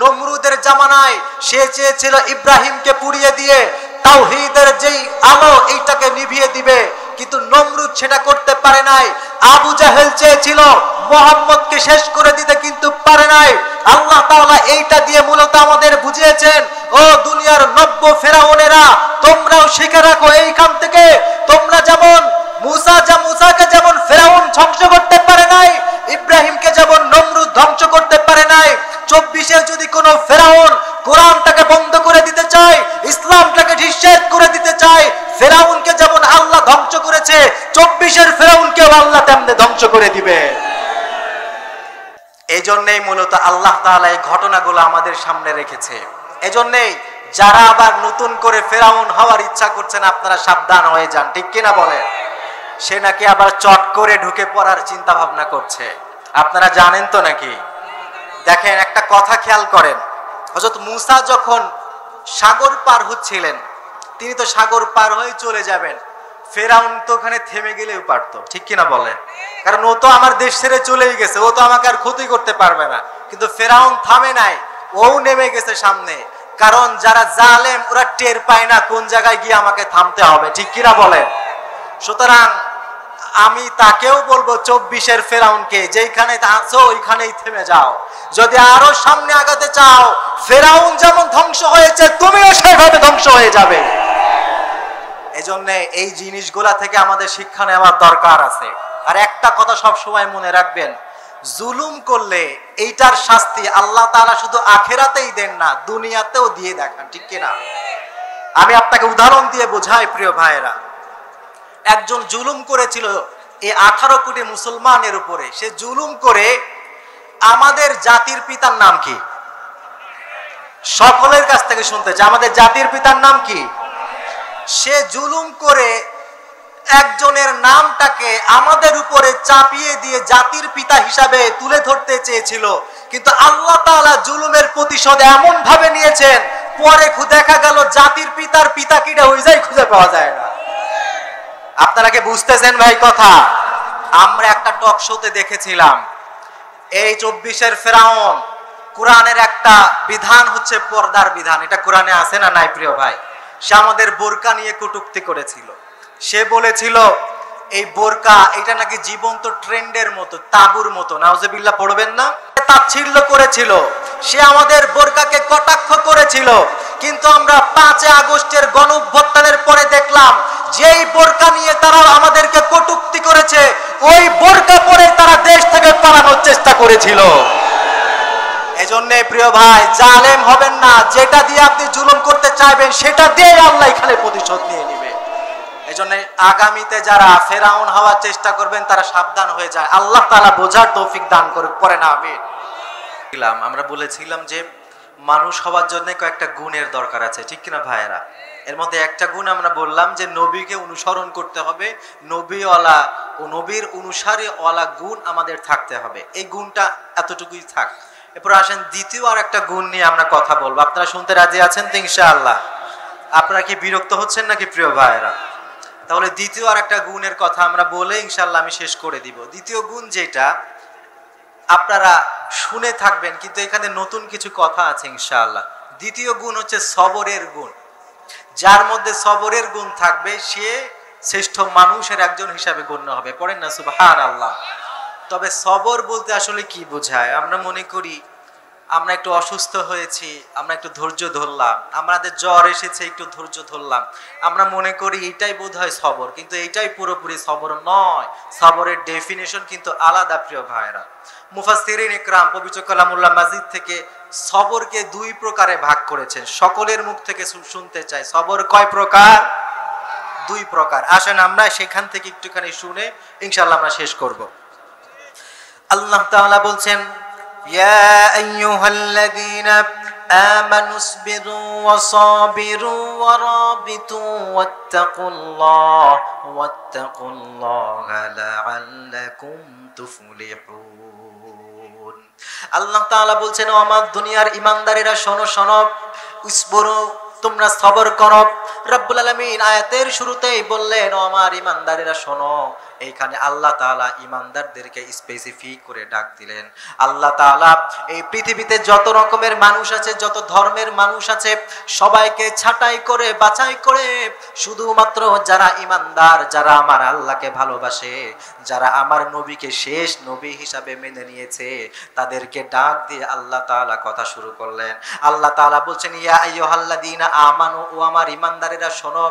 নমরুদের জামানায় সে চেয়েছিল ইব্রাহিমকে পুড়িয়ে দিয়ে তাওহীদের যেই আলো এইটাকে নিভিয়ে দিবে, কিন্তু নমরুদ সেটা করতে পারে নাই। আবু জাহেল চেয়েছিল মুহাম্মদকে শেষ করে দিতে কিন্তু পারে নাই। আল্লাহ তাআলা এইটা দিয়ে মূলত আমাদের বুঝিয়েছেন, ও দুনিয়ার নব্য ফেরাউনেরা তোমরাও শিখে রাখো এইখান থেকে, তোমরা যেমন মুসাকে যেমন ফেরাউন ধ্বংস করতে পারে নাই, ইব্রাহিমকে যেমন নমরুদ ধ্বংস করতে পারে নাই, 24-এর যদি কোনো ফেরাউন কোরআনটাকে বন্ধ করে দিতে চায়, ইসলামটাকে নিষেধ করে দিতে চায়, ফেরাউনকে যেমন আল্লাহ ধ্বংস করেছে 24-এর ফেরাউনকেও আল্লাহ তেমনি ধ্বংস করে দিবে। এই জন্যই মূলত আল্লাহ তাআলা এই ঘটনাগুলো আমাদের সামনে রেখেছে। এই জন্যই যারা আবার নতুন করে ফেরাউন হওয়ার ইচ্ছা করছেন আপনারা সাবধান হয়ে যান। ঠিক কিনা বলেন? সে নাকি আবার চট করে ঢুকে পড়ার চিন্তা ভাবনা করছে। আপনারা জানেন তো নাকি? দেখেন একটা কথা খেয়াল করেন, হযরত মুসা যখন সাগর পার হচ্ছিলেন তিনি তো সাগর পার হয়ে চলে যাবেন, ফেরাউন তো ওখানে থেমে গেলেও পারতো। ঠিক কিনা বলেন? কারণ ও তো আমার দেশ ছেড়ে চলেই গেছে, ও তো আমাকে আর ক্ষতি করতে পারবে না। কিন্তু ফেরাউন থামে নাই, ও নেমে গেছে সামনে। কারণ যারা জালেম ওরা টের পায় না কোন জায়গায় গিয়ে আমাকে থামতে হবে। ঠিক কিনা বলেন? সুতরাং আমি তাকেও বলবো 24-এর ফেরাউনকে, যেখানে আছো ওইখানেই থেমে যাও। যদি আরো সামনে আগাতে চাও, ফেরাউন যেমন ধ্বংস হয়েছে তুমিও সেভাবে ধ্বংস হয়ে যাবে। এজন্য এই জিনিসগুলা থেকে আমাদের শিক্ষা নেওয়ার দরকার আছে। আর একটা কথা সব সময় মনে রাখবেন, জুলুম করলে এইটার শাস্তি আল্লাহ তাআলা শুধু আখিরাতেই দেন না, দুনিয়াতেও দিয়ে দেখান। ঠিক কিনা? আমি আপনাকে উদাহরণ দিয়ে বোঝাই প্রিয় ভাইয়েরা। একজন জুলুম করেছিল এই 18 কোটি মুসলমানের উপরে। সে জুলুম করে, আমাদের জাতির পিতার নাম কি? সকলের কাছ থেকে শুনতে চাই, আমাদের জাতির পিতার নাম কি? সে জুলুম করে একজনের নামটাকে আমাদের উপরে চাপিয়ে দিয়ে জাতির পিতা হিসাবে তুলে ধরতে চেয়েছিল, কিন্তু আল্লাহ তাআলা জুলুমের প্রতিশোধ এমন ভাবে নিয়েছেন, পরে দেখা গেল জাতির পিতার পিতা কিটা ওই যায় খুঁজে পাওয়া যায় না। আপনারা কি বুঝতেছেন ভাই কথা? আমরা একটা টক শোতে দেখেছিলাম এই 24-এর ফেরাউন, কোরআনের একটা বিধান হচ্ছে পর্দার বিধান, এটা কোরআনে আছে না নাই প্রিয় ভাই? সে আমাদের বোরকা নিয়ে কটূক্তি করেছিল। সে বলেছিল এই বোরকা এটা নাকি জীবন্ত ট্রেন্ডের মতো, তাবুর মতো। নাউজুবিল্লাহ পড়বেন না? তাচ্ছিল্য করেছিল। সে আমাদের বোরকাকে কটাক্ষ করেছিল, কিন্তু আমরা 5 আগস্টের গণঅভ্যুত্থানের পরে দেখলাম যেই বোরকা নিয়ে তারা আমাদেরকে কটূক্তি করেছে, ওই বোরকা পরে তারা দেশ থেকে পালানোর চেষ্টা করেছিল। এজন্য প্রিয় ভাই, জালেম হবেন না। যেটা দিয়ে আপনি জুলুম করতে চাইবেন সেটা দিয়ে আল্লাহ এখানে প্রতিশোধ নিয়ে নেবে। এজন্য আগামীতে যারা ফেরাউন হওয়ার চেষ্টা করবেন তারা সাবধান হয়ে যায়। আল্লাহ তাআলা বোঝার তৌফিক দান করে না। আমরা বলেছিলাম যে মানুষ হওয়ার জন্য কয়েকটা গুণের দরকার আছে, ঠিক কিনা ভাইয়েরা? এর মধ্যে একটা গুণ আমরা বললাম যে নবীকে অনুসরণ করতে হবে, নবীওয়ালা ও নবীর অনুসারীওয়ালা গুণ আমাদের থাকতে হবে। এই গুণটা এতটুকুই থাক। এরপর আসেন দ্বিতীয় আর একটা গুণ নিয়ে আমরা কথা বলবো। আপনারা শুনতে রাজি আছেন তো ইনশাআল্লাহ? আপনারা কি বিরক্ত হচ্ছেন নাকি প্রিয় ভাইয়েরা? তাহলে দ্বিতীয় আর একটা গুণের কথা আমরা বলে ইনশাআল্লাহ আমি শেষ করে দিব। দ্বিতীয় গুণ যেটা আপনারা শুনে থাকবেন, কিন্তু এখানে নতুন কিছু কথা আছে ইনশাআল্লাহ। দ্বিতীয় গুণ হচ্ছে সবরের গুণ। যার মধ্যে সবরের গুণ থাকবে সে শ্রেষ্ঠ মানুষের একজন হিসাবে গণ্য হবে। পড়েন না সুবহানাল্লাহ। তবে সবর বলতে আসলে কি বোঝায়? আমরা মনে করি আমরা একটু অসুস্থ হয়েছি, আমরা একটু ধৈর্য ধরলাম, আমাদের জ্বর এসেছে একটু ধৈর্য ধরলাম, আমরা মনে করি এইটাই বোধহয় সবর, কিন্তু এইটাই পুরোপুরি সবর নয়। সবরের ডেফিনেশন কিন্তু আলাদা প্রিয় ভাইরা। মুফাসসিরিন ইকরাম পবিত্র কালামুল্লাহ মাজিদ থেকে সবরকে 2 প্রকারে ভাগ করেছেন। সকলের মুখ থেকে শুনতে চাই, সবর কয় প্রকার? 2 প্রকার। আসেন আমরা সেখান থেকে একটুখানি শুনে ইনশাআল্লাহ আমরা শেষ করব। আল্লাহ তাআলা বলছেন, ইয়া আইয়ুহাল্লাযীনা আমানু ইসবিরু ওয়া সাবিরু ওয়া রাবিতু ওয়াত্তাকুল্লাহা লাআল্লাকুম তুফলিহুন। আল্লাহ তাআলা বলছেন, ও আমার দুনিয়ার ঈমানদারেরা শোনো শোনো, ইসবিরু তোমরা সবর করো। রব্বুল আলামিন আয়াতের শুরুতেই বললেন, ও আমার ঈমানদারেরা শোনো। এইখানে আল্লাহ তাআলা ঈমানদারদেরকে স্পেসিফিক করে ডাক দিলেন। আল্লাহ তাআলা এই পৃথিবীতে যত রকমের মানুষ আছে, যত ধর্মের মানুষ আছে, সবাইকে ছাঁটাই করে বাছাই করে শুধুমাত্র যারা ঈমানদার, যারা আমার আল্লাহকে ভালোবাসে, যারা আমার নবীকে শেষ নবী হিসাবে মেনে নিয়েছে, তাদেরকে ডাক দিয়ে আল্লাহ তাআলা কথা শুরু করলেন। আল্লাহ তাআলা বলছেন, ইয়া আইয়ুহাল্লাযীনা আমানু, ও আমার ঈমানদারেরা শোনো।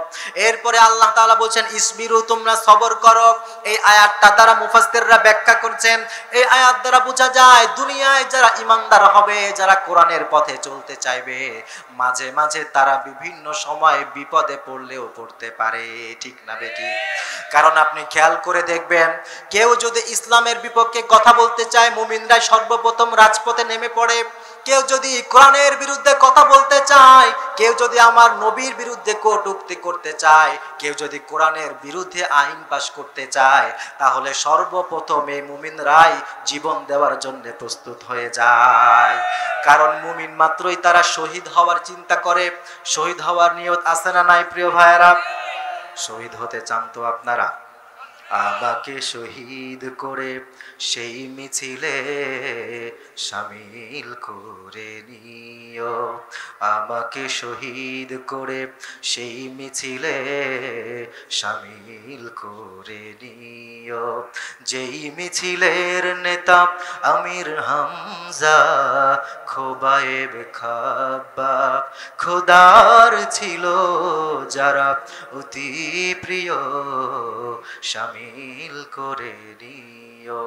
এরপরে আল্লাহ তাআলা বলছেন, ইসবিরু তোমরা সবর করো। এই আয়াতটা দ্বারা মুফাসসিররা ব্যাখ্যা করছেন, এই আয়াত দ্বারা বোঝা যায় দুনিয়ায় যারা ঈমানদার হবে, যারা কোরআনের পথে চলতে চাইবে, মাঝে মাঝে তারা বিভিন্ন সময় বিপদে পড়লেও পড়তে পারে, ঠিক না বেটি? কারণ আপনি খেয়াল করে দেখবেন, কেউ যদি ইসলামের বিপক্ষে কথা বলতে চায়, মুমিনরা সর্বপ্রথম রাজপথে নেমে পড়ে। কেউ যদি কোরআনের বিরুদ্ধে কথা বলতে চায়, কেউ যদি আমার নবীর বিরুদ্ধে কটূক্তি করতে চায়, কেউ যদি কোরআনের বিরুদ্ধে আইন পাশ করতে চায়, তাহলে সর্বপ্রথম এই মুমিনরাই জীবন দেওয়ার জন্য প্রস্তুত হয়ে যায়। কারণ মুমিন মাত্রই তারা শহীদ হওয়ার চিন্তা করে। শহীদ হওয়ার নিয়ত আছে না নাই প্রিয় ভাইয়েরা? শহীদ হতে চান তো আপনারা? আমাকে শহীদ করে সেই মিছিলে শামিল করে নিও। আমাকে শহীদ করে সেই মিছিলে শামিল করে নিও। যেই মিছিলের নেতা আমির হামজা, খোবায়েব খাব্বাব খোদার ছিল যারা অতি প্রিয়, শামিল করে নিও।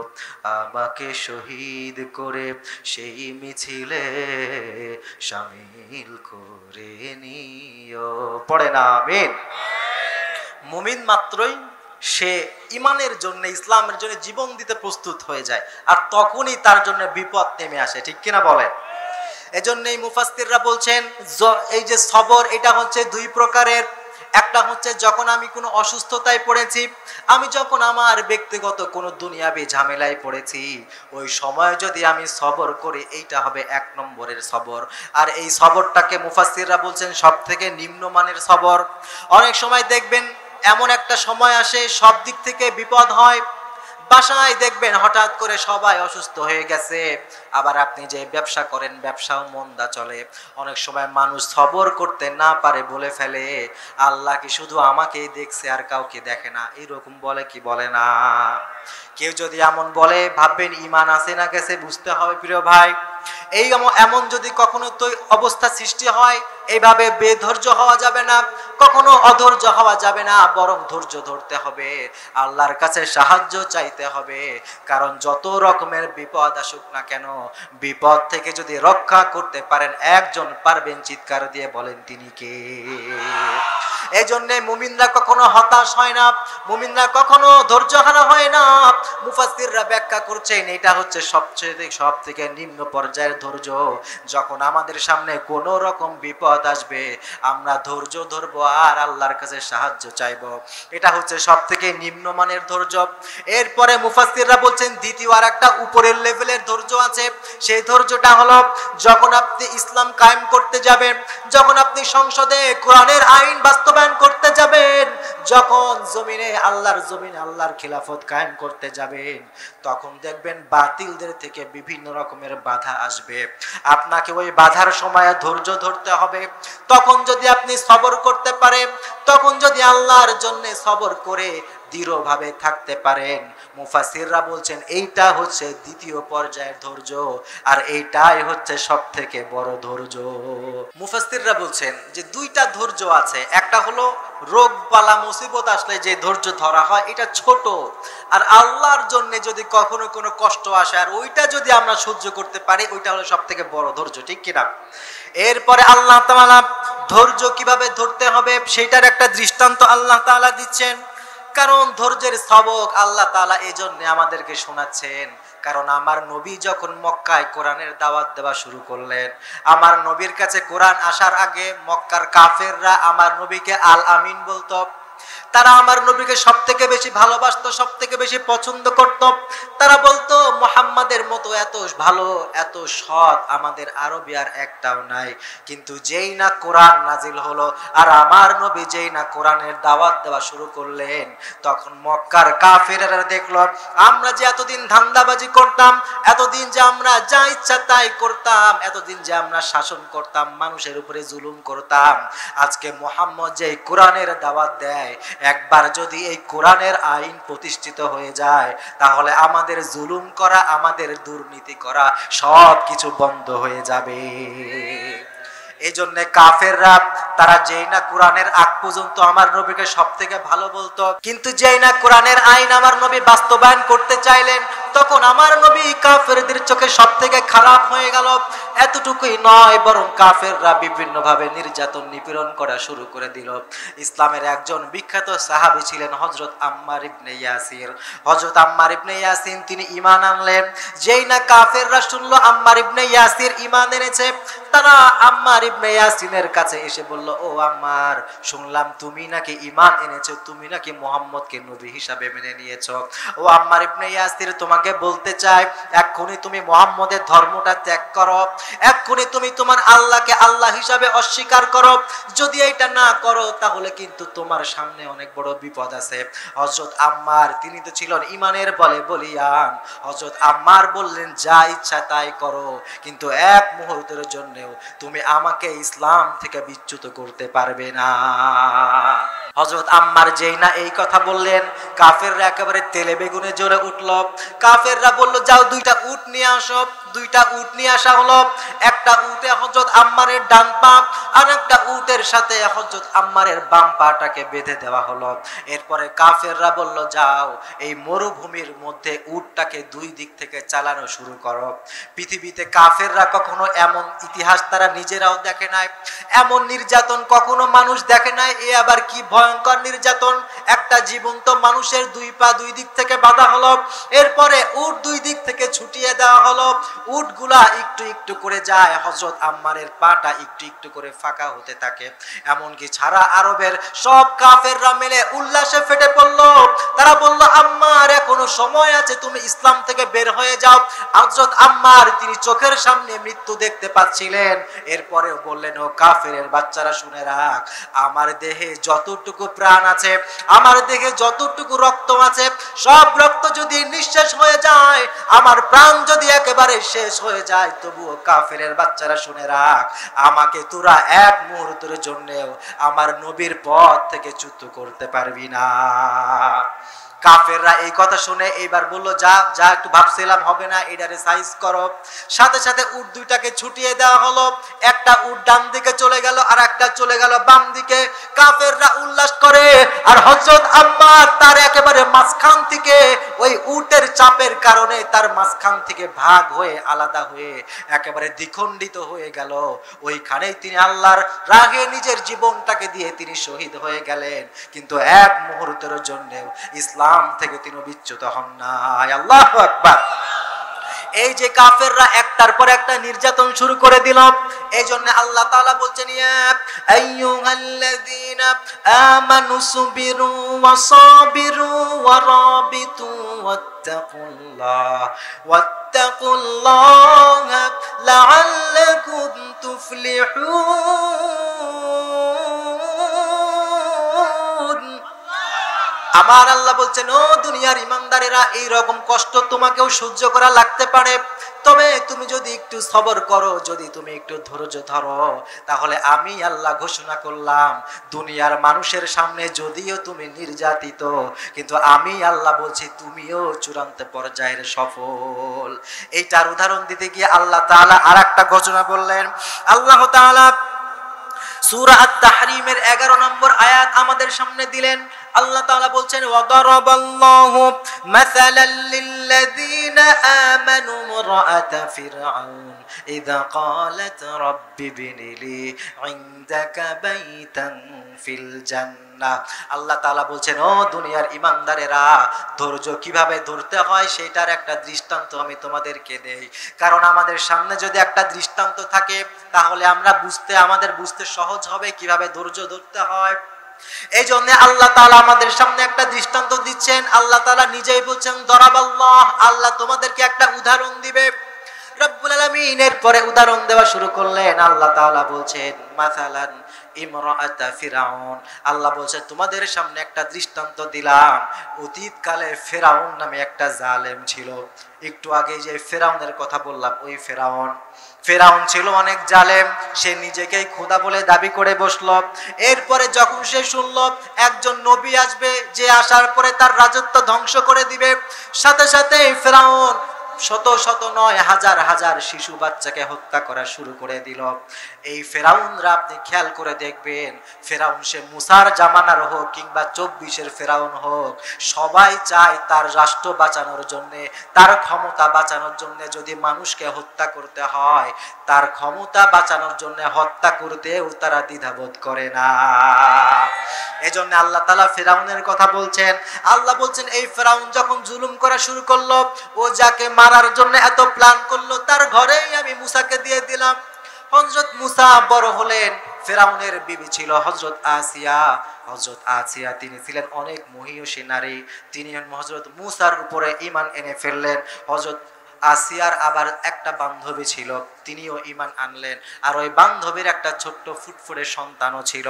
আমাকে শহীদ করে সেই মিছিলে শামিল করে নিও। পড়ে না আমিন। মুমিন মাত্রই সে ইমানের জন্য, ইসলামের জন্য জীবন দিতে প্রস্তুত হয়ে যায়, আর তখনই তার জন্য বিপদ নেমে আসে, ঠিক কিনা বলেন? এজন্যই মুফাসসিররা বলছেন, এই যে সবর, এটা হচ্ছে 2 প্রকারের। একটা হচ্ছে যখন আমি কোনো অসুস্থতায় পড়েছি, আমি যখন আমার ব্যক্তিগত কোনো দুনিয়াবি ঝামেলায় পড়েছি, ওই সময় যদি আমি সবর করি, এইটা হবে 1 নম্বরের সবর। আর এই সবরটাকে মুফাসসিররা বলছেন সবথেকে নিম্নমানের সবর। অনেক সময় দেখবেন এমন একটা সময় আসে, সব দিক থেকে বিপদ হয়। বাসায় দেখবেন হঠাৎ করে সবাই অসুস্থ হয়ে গেছে, আবার আপনি যে ব্যবসা করেন ব্যবসাও মন্দা চলে। অনেক সময় মানুষ সবর করতে না পারে, বলে ফেলে আল্লাহ কি শুধু আমাকেই দেখছে আর কাউকে দেখে না, এরকম বলে কি বলে না? কেউ যদি এমন বলে, ভাববেন ইমান আছে না গেছে, বুঝতে হবে প্রিয় ভাই এই এমন যদি কখনো তো অবস্থা সৃষ্টি হয়, এইভাবে বেধৈর্য হওয়া যাবে না, কখনো অধৈর্য হওয়া যাবে না, বরং ধৈর্য ধরতে হবে, আল্লাহর কাছে সাহায্য চাইতে হবে। কারণ যত রকমের বিপদ আসুক না কেন, বিপদ থেকে যদি রক্ষা করতে পারেন একজন পারবেন, চিৎকার দিয়ে বলেন তিনি কে? এই জন্য মুমিনরা কখনো হতাশ হয় না, মুমিনরা কখনো ধৈর্যহারা হয় না। মুফাসসিররা ব্যাখ্যা করছেন এটা হচ্ছে সব থেকে নিম্ন পর্যায়ের ধৈর্য। যখন আমাদের সামনে কোনো রকম বিপদ আসবে, আমরা ধৈর্য ধরবো আর আল্লাহর কাছে সাহায্য চাইবো, এটা হচ্ছে সব থেকে নিম্নমানের ধৈর্য। এরপরে মুফাসসিররা বলছেন দ্বিতীয় আর একটা উপরের লেভেলের ধৈর্য আছে। সেই ধৈর্যটা হলো যখন আপনি ইসলাম কায়েম করতে যাবেন, যখন আপনি সংসদে কোরআনের আইন বাস্তবায়ন করতে যাবেন, যখন জমিনে আল্লাহর খিলাফত কায়েম করতে যাবেন, তখন দেখবেন বাতিলদের থেকে বিভিন্ন রকমের বাধা আসবে। আপনাকে ওই বাধার সময় ধৈর্য ধরতে হবে। তখন যদি আপনি সবর করতে পারেন, তখন যদি আল্লাহর জন্য সবর করে দৃঢ়ভাবে থাকতে পারেন, মুফাসসিররা বলছেন এইটা হচ্ছে দ্বিতীয় পর্যায়ের ধৈর্য, আর এইটাই হচ্ছে সব থেকে বড় ধৈর্য। মুফাসসিররা বলছেন যে দুইটা ধৈর্য আছে, একটা হলো রোগ বালা মুসিবত আসলে যে ধৈর্য ধরা হয় এটা ছোট, আর আল্লাহর জন্য যদি কখনো কোনো কষ্ট আসে আর ওইটা যদি আমরা সহ্য করতে পারি, ওইটা হলো সব থেকে বড় ধৈর্য, ঠিক কিনা? এরপরে আল্লাহ তাআলা ধৈর্য কিভাবে ধরতে হবে সেটার একটা দৃষ্টান্ত আল্লাহ তাআলা দিচ্ছেন। কারণ ধৈর্যের সবক আল্লাহ তাআলা এই জন্য আমাদেরকে শোনাচ্ছেন, কারণ আমার নবী যখন মক্কায় কোরআনের দাওয়াত দেওয়া শুরু করলেন, আমার নবীর কাছে কোরআন আসার আগে মক্কার কাফেররা আমার নবীকে আল আমিন বলতো। তারা আমার নবীকে সব থেকে বেশি ভালোবাসতো, সব থেকে বেশি পছন্দ করত। তারা বলতো মুহাম্মাদের মতো এত ভালো, এত সৎ আমাদের আরবি আর একটাও নাই। কিন্তু যেই না কোরআন নাজিল হলো আর আমার নবী যেই না কোরআনের দাওয়াত দেওয়া শুরু করলেন, তখন মক্কার কাফেররা দেখলো আমরা যে এতদিন ধান্দাবাজি করতাম, এতদিন যে আমরা যা ইচ্ছা তাই করতাম, এতদিন যে আমরা শাসন করতাম, মানুষের উপরে জুলুম করতাম, আজকে মুহাম্মদ যে কোরআনের দাওয়াত দেয়, একবার যদি এই কোরআনের আইন প্রতিষ্ঠিত হয়ে যায়, তাহলে আমাদের জুলুম করা, আমাদের দুর্নীতি করা সব কিছু বন্ধ হয়ে যাবে। এই জন্য কাফেররা তারা যেই না কোরআনের আগ পর্যন্ত আমার নবীকে সব থেকে ভালো বলতো, কিন্তু যেই না কোরআনের আইন আমার নবী বাস্তবায়ন করতে চাইলেন, তখন আমার নবী কাফেরদের চোখে সব থেকে খারাপ হয়ে গেল। এতটুকুই নয়, বরং কাফেররা বিভিন্ন ভাবে নির্যাতন নিপীড়ন করা শুরু করে দিল। ইসলামের একজন বিখ্যাত সাহাবী ছিলেন হযরত আম্মার ইবনে ইয়াসির। হযরত আম্মার ইবনে ইয়াসির তিনি ঈমান আনলেন। যেই না কাফেররা শুনলো আম্মার ইবনে ইয়াসির ঈমান এনেছে, তারা আম্মার ইবনে ইয়াসিনের কাছে এসে বলল, ও আম্মার, শুনলাম তুমি নাকি ঈমান এনেছো, তুমি নাকি মুহাম্মদকে নবী হিসাবে মেনে নিয়েছো। ও আম্মার ইবনে ইয়াসির, তোমাকে বলতে চাই, এক্ষুনি তুমি মুহাম্মদের ধর্মটা ত্যাগ করো, এক্ষুনি তুমি তোমার আল্লাহকে আল্লাহ হিসাবে অস্বীকার করো। যদি এটা না করো তাহলে কিন্তু তোমার সামনে অনেক বড় বিপদ আছে। হযরত আম্মার তিনি তো ছিলেন ঈমানের বলে বলিয়ান। হযরত আম্মার বললেন, যা ইচ্ছা তাই করো, কিন্তু এক মুহূর্তের জন্যও তুমি আমাকে ইসলাম থেকে বিচ্যুত করতে পারবে না। হযরত আম্মার যেই না এই কথা বললেন, কাফেররা একেবারে তেলে বেগুনে জ্বলে উঠল। কাফেররা বলল, যাও দুইটা উট নিয়ে আসো। দুইটা উট নিয়ে আসা হলো। একটা উটে হযরত আম্মারের ডান পা, আর একটা উটের সাথে হযরত আম্মারের বাম পাটাকে বেঁধে দেওয়া হলো। এরপরে কাফেররা বলল, যাও এই মরুভূমির মধ্যে উটটাকে দুই দিক থেকে চালানো শুরু করো। পৃথিবীতে কাফেররা কখনো এমন ইতিহাস তারা নিজেরাও দেখে নাই, এমন নির্যাতন কখনো মানুষ দেখে নাই। এ আবার কি ভয়ঙ্কর নির্যাতন! একটা জীবন্ত মানুষের দুই পা দুই দিক থেকে বাঁধা হলো, এরপরে উট দুই দিক থেকে ছুটিয়ে দেওয়া হলো। উটগুলা একটু একটু করে যায়, হযরত আম্মারের পাটা একটু একটু করে ফাঁকা হতে থাকে। এমনকি সারা আরবের সব কাফেররা মিলে উল্লাসে ফেটে পড়ল। তারা বলল, আম্মার এখনো সময় আছে, তুমি ইসলাম থেকে বের হয়ে যাও। হযরত আম্মার তিনি চোখের সামনে মৃত্যু দেখতে পাচ্ছিলেন। এরপরেও বললেন, ও কাফেরের বাচ্চারা শুনে রাখ, আমার দেহে যতটুকু প্রাণ আছে, আমার দেহে যতটুকু রক্ত আছে, সব রক্ত যদি নিঃশেষ হয়ে যায়, আমার প্রাণ যদি একেবারে শেষ হয়ে যায়, তবুও কাফেরের বাচ্চারা শুনে রাখ, আমাকে তোরা এক মুহূর্তের জন্যও আমার নবীর পথ থেকে চ্যুত করতে পারবি না। কাফেররা এই কথা শুনে এইবার বলল, যা যা একটু ভাবছিলাম হবে না, এটারে সাইজ করো। সাথে সাথে উট দুইটাকে ছুটিয়ে দেওয়া হলো। একটা উট ডান দিকে চলে গেল আর একটা চলে গেল বাম দিকে। কাফেররা উল্লাস করে, আর হযরত আম্মার তার একেবারে মাঝখান থেকে ওই উটের চাপের কারণে তার মাঝখান থেকে ভাগ হয়ে আলাদা হয়ে একেবারে দ্বিখণ্ডিত হয়ে গেল। ওইখানেই তিনি আল্লাহর রাহে নিজের জীবনটাকে দিয়ে তিনি শহীদ হয়ে গেলেন, কিন্তু এক মুহূর্তের জন্য ইসলাম থেকে তিনি বিচ্যুত হন নাই। আল্লাহু আকবার। এই যে কাফেররা একটার পর একটা নির্যাতন শুরু করে দিল, এই জন্য আল্লাহ তাআলা বলছেন, ইয়া আইয়ুহাল্লাযীনা আমানু সুবিরু ওয়া সাবিরু ওয়া রাবিতু ওয়াত্তাকুল্লাহ লাআল্লাকুম তুফলিহুন। আমার আল্লাহ বলছেন, ও দুনিয়ার ইমানদারেরা, এই রকম কষ্ট তোমাকেও সহ্য করা লাগতে পারে, তবে তুমি যদি একটু সবর করো, যদি তুমি একটু ধৈর্য ধরো, তাহলে আমি আল্লাহ ঘোষণা করলাম দুনিয়ার মানুষের সামনে যদিও তুমি নির্যাতিত, কিন্তু আমি আল্লাহ বলছি তুমিও চূড়ান্ত পর্যায়ের সফল। এইটার উদাহরণ দিতে গিয়ে আল্লাহ তাআলা আরেকটা ঘোষণা বললেন। আল্লাহ তাআলা সূরা আত-তাহরীমের 11 নম্বর আয়াত আমাদের সামনে দিলেন। আল্লাহ তাআলা বলছেন, ওয়াদারাবাল্লাহু মাসালাল লিল্লাযীনা আমানু ইমরাআতা ফিরআউন ইযা ক্বালাত রাব্বি বিনিলি ইনদাকা বাইতান ফিল জান্নাহ। আল্লাহ তাআলা বলছেন, ও দুনিয়ার ইমানদারেরা, ধৈর্য কিভাবে ধরতে হয় সেটার একটা দৃষ্টান্ত আমি তোমাদেরকে দেই। কারণ আমাদের সামনে যদি একটা দৃষ্টান্ত থাকে তাহলে আমাদের বুঝতে সহজ হবে কিভাবে ধৈর্য ধরতে হয়। এই জন্য আল্লাহ তাআলা আমাদের সামনে একটা দৃষ্টান্ত দিচ্ছেন। আল্লাহ তাআলা নিজেই বলছেন, দরাবাল্লাহ, আল্লাহ তোমাদেরকে একটা উদাহরণ দিবে। রব্বুল আলামিন এর পরে উদাহরণ দেওয়া শুরু করলেন। আল্লাহ তাআলা বলছেন, মাসালান ইমরাআতা ফিরাউন, আল্লাহ বলছেন তোমাদের সামনে একটা দৃষ্টান্ত দিলাম। অতীতকালে ফেরাউন নামে একটা জালেম ছিল। একটু আগে যে ফেরাউনের কথা বললাম, ওই ফেরাউন ছিল অনেক জালেম। সে নিজেকেই খোদা বলে দাবি করে বসলো। এরপরে যখন সে শুনলো একজন নবী আসবে, যে আসার পরে তার রাজত্ব ধ্বংস করে দিবে, সাথে সাথে ফেরাউন শত শত নয় হাজার হাজার শিশু বাচ্চাকে হত্যা করা শুরু করে দিল। এই ফেরাউনরা আপনি খেয়াল করে দেখবেন, ফেরাউন সে মুসার জামানার হোক কিংবা 24-এর ফেরাউন হোক, সবাই চায় তার রাষ্ট্র বাঁচানোর জন্য, তার ক্ষমতা বাঁচানোর জন্য যদি মানুষকে হত্যা করতে হয়, তার ক্ষমতা বাঁচানোর জন্য হত্যা করতেও তারা দ্বিধাবোধ করে না। এজন্য আল্লাহ তাআলা ফেরাউনের কথা বলছেন। আল্লাহ বলছেন, এই ফেরাউন যখন জুলুম করা শুরু করলো, ও যাকে মারার জন্য এত প্ল্যান করলো, তার ঘরেই আমি মুসাকে দিয়ে দিলাম। হযরত মুসা বড় হলেন। ফেরাউনের বিবি ছিল হযরত আসিয়া। তিনি ছিলেন অনেক মহিয়সী নারী। তিনি হযরত মুসার উপরে ঈমান এনে ফেললেন। হযরত আসিয়ার আবার একটা বান্ধবী ছিল, তিনিও ঈমান আনলেন। আর ওই বান্ধবীর একটা ছোট্ট ফুটফুটে সন্তানও ছিল।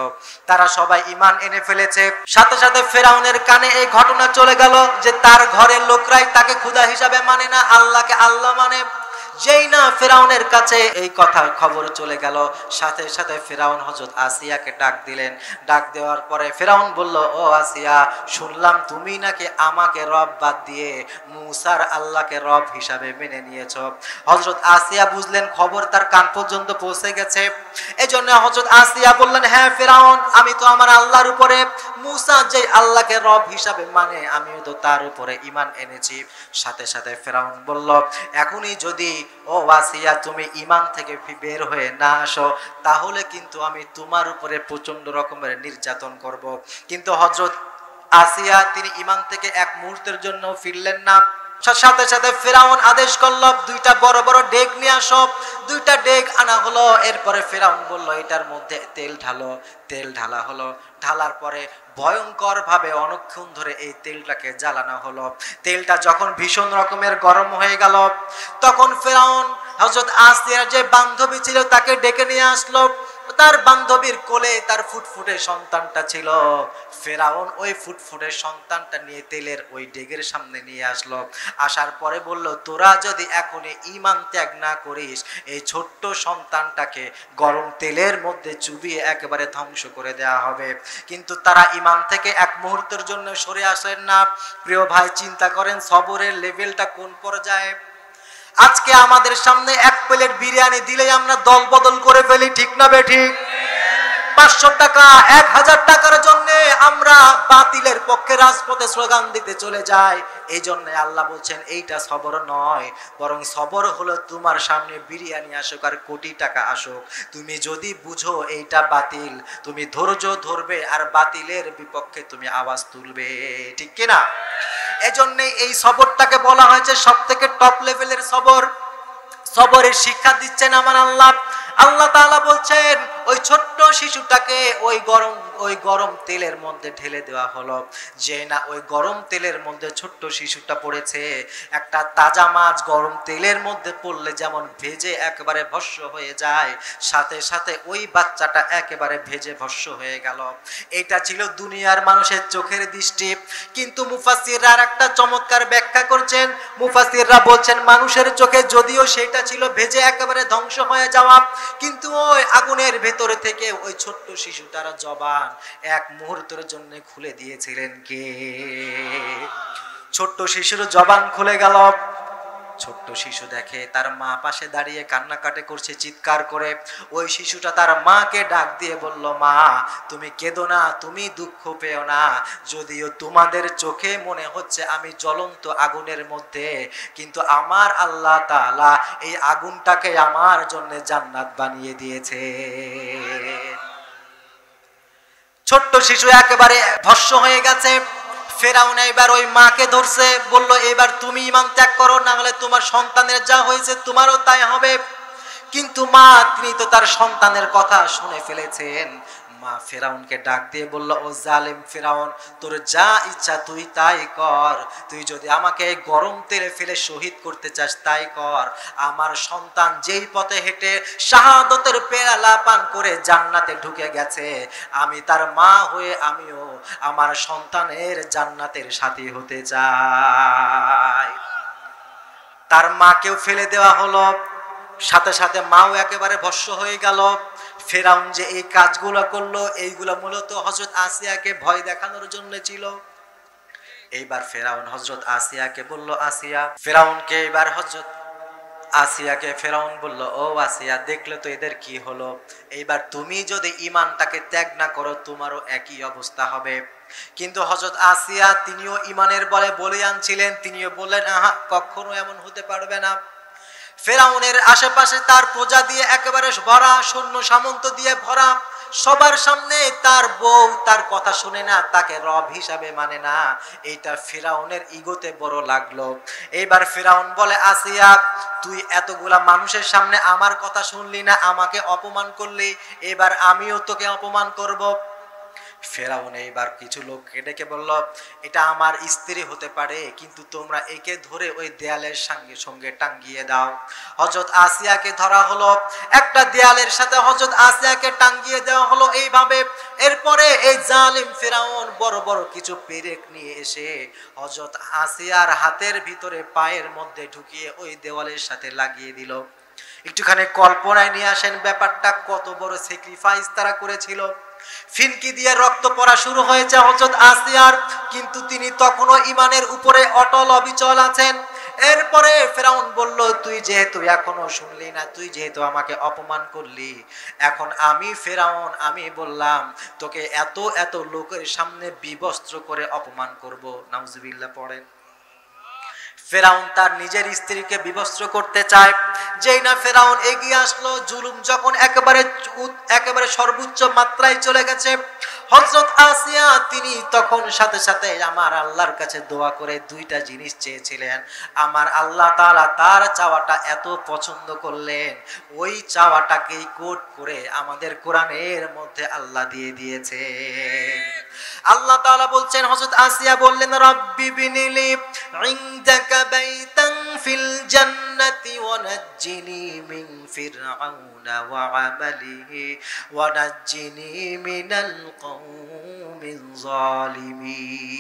তারা সবাই ঈমান এনে ফেলেছে। সাথে সাথে ফেরাউনের কানে এই ঘটনা চলে গেল যে তার ঘরের লোকরাই তাকে খোদা হিসাবে মানে না, আল্লাহকে আল্লাহ মানে। যেই না ফেরাউনের কাছে এই কথা খবর চলে গেল, সাথে সাথে ফেরাউন হযরত আসিয়াকে ডাক দিলেন। ডাক দেওয়ার পরে ফেরাউন বলল, ও আসিয়া, শুনলাম তুমি নাকি আমাকে রব বাদ দিয়ে মুসার আল্লাহকে রব হিসাবে মেনে নিয়েছ। হযরত আসিয়া বুঝলেন খবর তার কান পর্যন্ত পৌঁছে গেছে। এজন্য হযরত আসিয়া বললেন, হ্যাঁ ফেরাউন, আমি তো আমার আল্লাহর উপরে, মুসা যে আল্লাহকে রব হিসাবে মানে, আমিও তো তার উপরে ঈমান এনেছি। সাথে সাথে ফেরাউন বলল, এখনই যদি ও আসিয়া তুমি ঈমান থেকে বের হয়ে না আসো, তাহলে কিন্তু আমি তোমার উপরে প্রচন্ড রকমের নির্যাতন করব। কিন্তু হযরত আসিয়া তিনি ঈমান থেকে এক মুহূর্তের জন্য ফিরলেন না। সাথে সাথে ফেরাউন আদেশ করলো, দুইটা বড় বড় ডেক নিয়ে আসো। দুইটা ডেক আনা হলো। এরপরে ফেরাউন বলল, এটার মধ্যে তেল ঢালো। তেল ঢালা হলো। ঢালার পরে ভয়ঙ্কর ভাবে অনেকক্ষণ ধরে এই তেলটাকে জ্বালানো হলো। তেলটা যখন ভীষণ রকমের গরম হয়ে গেল, তখন ফেরাউন হযরত আসিয়ার যে বান্ধবী ছিল তাকে ডেকে নিয়ে আসলো। তার বান্ধবীর কোলে তার ফুটফুটে সন্তানটা ছিল। ফেরাউন ওই ফুটফুটে সন্তানটা নিয়ে তেলের ওই ডেগের সামনে নিয়ে আসলো। আসার পরে বলল, তোরা যদি এখনই ঈমান ত্যাগ না করিস, এই ছোট্ট সন্তানটাকে গরম তেলের মধ্যে চুবিয়ে একেবারে ধ্বংস করে দেওয়া হবে। কিন্তু তারা ঈমান থেকে এক মুহূর্তের জন্য সরে আসেন না। প্রিয় ভাই, চিন্তা করেন সবরের লেভেলটা কোন পর্যায়ে। আজকে আমাদের সামনে এক প্লেট বিরিয়ানি দিলেই আমরা দল বদল করে ফেলি, ঠিক না বেঠিক? 500 টাকা 1000 টাকার জন্য আমরা বাতিলের পক্ষে রাজপথে স্লোগান দিতে চলে যাই। এই জন্য আল্লাহ বলছেন এইটা সবর নয়, বরং সবর হলো তোমার সামনে বিরিয়ানি আসুক আর কোটি টাকা আসুক, তুমি যদি বুঝো এইটা বাতিল, তুমি ধৈর্য ধরবে আর বাতিলের বিপক্ষে তুমি আওয়াজ তুলবে, ঠিক কিনা? এজন্য এই সবরটাকে বলা হয়েছে সব থেকে টপ লেভেলের সবর। সবরের শিক্ষা দিচ্ছেন আমার আল্লাহ। আল্লাহ তাআলা বলছেন ওই ছোট্ট শিশুটাকে ওই গরম তেলের মধ্যে ঢেলে দেওয়া হলো। যে না ওই গরম তেলের মধ্যে ছোট্ট শিশুটা পড়েছে, একটা তাজা মাছ গরম তেলের মধ্যে পড়লে যেমন ভেজে একেবারে ভস্ম হয়ে যায়, সাথে সাথে ওই বাচ্চাটা একেবারে ভেজে ভস্ম হয়ে গেল। এটা ছিল দুনিয়ার মানুষের চোখের দৃষ্টি। কিন্তু মুফাসসিররা একটা চমৎকার ব্যাখ্যা করছেন। মুফাসসিররা বলছেন মানুষের চোখে যদিও সেটা ছিল ভেজে একেবারে ধ্বংস হয়ে যাওয়া, কিন্তু ওই আগুনের ভেতরে থেকে ওই ছোট্ট শিশুটার জবান এক মুহূর্তের জন্য খুলে দিয়েছিলেন কে? ছোট্ট শিশুর জবান খুলে গেল। ছোট্ট শিশু দেখে তার মা পাশে দাঁড়িয়ে কান্নাকাটি করছে চিৎকার করে। ওই শিশুটা তার মাকে ডাক দিয়ে বলল, মা তুমি কেঁদো না, তুমি দুঃখ পেও না, যদিও তোমাদের চোখে মনে হচ্ছে আমি জ্বলন্ত আগুনের মধ্যে, কিন্তু আমার আল্লাহ তাআলা এই আগুনটাকে আমার জন্য জান্নাত বানিয়ে দিয়েছে। ছোট্ট শিশু একেবারে ভস্ম হয়ে গেছে। ফেরাউন এবার ওই মাকে ধরছে, বলল এবার তুমি ঈমান ত্যাগ করো, না হলে তোমার সন্তানের যা হয়েছে তোমারও তাই হবে। কিন্তু মা তিনি তো তার সন্তানের কথা শুনে ফেলেছেন। মা ফেরাউনকে ডাক দিয়ে বলল, ও জালেম ফেরাউন, তোর যা ইচ্ছা তুই তাই কর, তুই যদি আমাকে গরম তেলে ফেলে শহীদ করতে চাস তাই কর। আমার সন্তান যেই পথে হেঁটে শাহাদতের পেয়ালা পান করে জান্নাতে ঢুকে গেছে, আমি তার মা হয়ে আমিও আমার সন্তানের জান্নাতের সাথী হতে চাই। তার মাকেও ফেলে দেওয়া হলো, সাথে সাথে মাও একেবারে ভস্ম হয়ে গেল। ফেরাউন যে এই কাজগুলো করলো, এইগুলো মূলত হযরত আসিয়াকে ভয় দেখানোর জন্য ছিল। এইবার ফেরাউন হযরত আসিয়াকে বলল, আসিয়া, ফেরাউনকে এবার হযরত আসিয়াকে ফেরাউন বলল, ও আসিয়া, দেখলে তো এদের কি হলো, এইবার তুমি যদি ঈমানটাকে ত্যাগ না করো তোমারও একই অবস্থা হবে। কিন্তু হযরত আসিয়া তিনিও ঈমানের বলে বলিয়ান ছিলেন, তিনিও বললেন, আহা, কখনো এমন হতে পারবে না। ফেরাউনের আশেপাশে তার প্রজা দিয়ে একেবারে ভরা, সৈন্য সামন্ত দিয়ে ভরা, সবার সামনে তার বউ তার কথা শুনে না, তাকে রব হিসাবে মানে না। এইটা ফেরাউনের ইগোতে বড় লাগলো। এইবার ফেরাউন বলে, আসিয়া, তুই এতগুলা মানুষের সামনে আমার কথা শুনলি না, আমাকে অপমান করলি, এবার আমিও তোকে অপমান করব। ফেরাউন এইবার কিছু লোককে ডেকে বলল, এটা আমার স্ত্রী হতে পারে, কিন্তু তোমরা একে ধরে ওই দেয়ালের সঙ্গে সঙ্গে টাঙ্গিয়ে দাও। হযরত আসিয়াকে ধরা হলো, একটা দেয়ালের সাথে হযরত আসিয়াকে টাঙ্গিয়ে দেওয়া হলো এইভাবে। এরপরে এই জালিম ফেরাউন বড় বড় কিছু পেরেক নিয়ে এসে হযরত আসিয়ার হাতের ভিতরে পায়ের মধ্যে ঢুকিয়ে ওই দেওয়ালের সাথে লাগিয়ে দিল। একটুখানি কল্পনায় নিয়ে আসেন ব্যাপারটা, কত বড় স্যাক্রিফাইস তারা করেছিল। ফিনকি দিয়ে রক্ত পড়া শুরু হয়েছে হযরত আসিয়ার, কিন্তু তিনি তখনও ঈমানের উপরে অটল অবিচল আছেন। এরপরে ফেরাউন বলল, তুই যেহেতু এখনো শুনলি না, তুই যেহেতু আমাকে অপমান করলি, এখন আমি ফেরাউন আমি বললাম তোকে এত এত লোকের সামনে বিবস্ত্র করে অপমান করব। নাউজুবিল্লাহ পড়েন। ফেরাউন তার নিজের স্ত্রীকে বিবস্ত্র করতে চায়। যেই না ফেরাউন এগিয়ে আসলো, জুলুম যখন একেবারে সর্বোচ্চ মাত্রায় চলে গেছে, হযরত আসিয়া তিনি তখন সাথে সাথে আমার আল্লাহর কাছে দোয়া করে দুইটা জিনিস চেয়েছিলেন। আমার আল্লাহ তাআলা তার চাওয়াটা এত পছন্দ করলেন, ওই চাওয়াটাকেই কোট করে আমাদের কোরআনের মধ্যে আল্লাহ দিয়ে দিয়েছে। আল্লাহ তাআলা বলছেন, হযরত আসিয়া বললেন, রব্বি বিনিলি ইনদাকা বাইতান ফিল জান্নাতি ওয়া নাজ্জিনি মিন ফিরআউনা ওয়া আমালিহি ওয়া নাজ্জিনি মিনাল কওমিজ জালিমিন।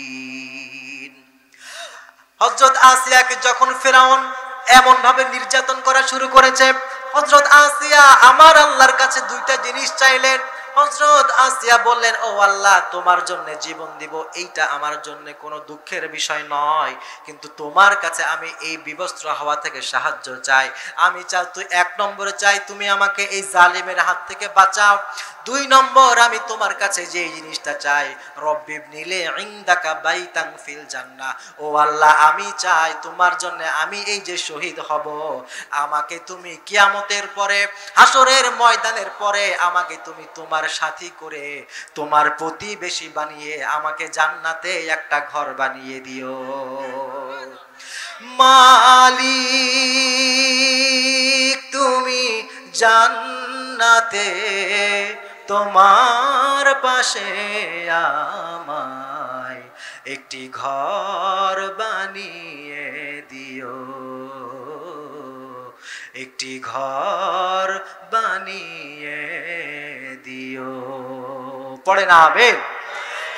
হযরত আসিয়াকে যখন ফিরআউন এমন ভাবে নির্যাতন করা শুরু করেছে, হযরত আসিয়া আমার আল্লাহর কাছে দুইটা জিনিস চাইলেন। হযরত আসিয়া বললেন, ও আল্লাহ, তোমার জন্য জীবন দিব, এইটা আমার জন্য কোনো দুঃখের বিষয় নয়, কিন্তু তোমার কাছে আমি এই বিবস্ত্র হওয়া থেকে সাহায্য চাই। আমি চাই তুই 1 নম্বরে চাই তুমি আমাকে এই জালিমের হাত থেকে বাঁচাও। 2 নম্বর আমি তোমার কাছে যে জিনিসটা চাই, রব্বিবনিলি ইনদাকা বাইতান ফিল জান্নাহ, ও আল্লাহ আমি চাই তোমার জন্য আমি এই যে শহীদ হব, আমাকে তুমি কিয়ামতের পরে হাসরের ময়দানের পরে আমাকে তুমি তোমার সাথী করে তোমার প্রতিবেশী বানিয়ে আমাকে জান্নাতে একটা ঘর বানিয়ে দিও। মালিক তুমি জান্নাতে তোমার পাশে আমায় একটি ঘর বানিয়ে দিও, একটি ঘর বানিয়ে দিও। পড়ে না আমিন।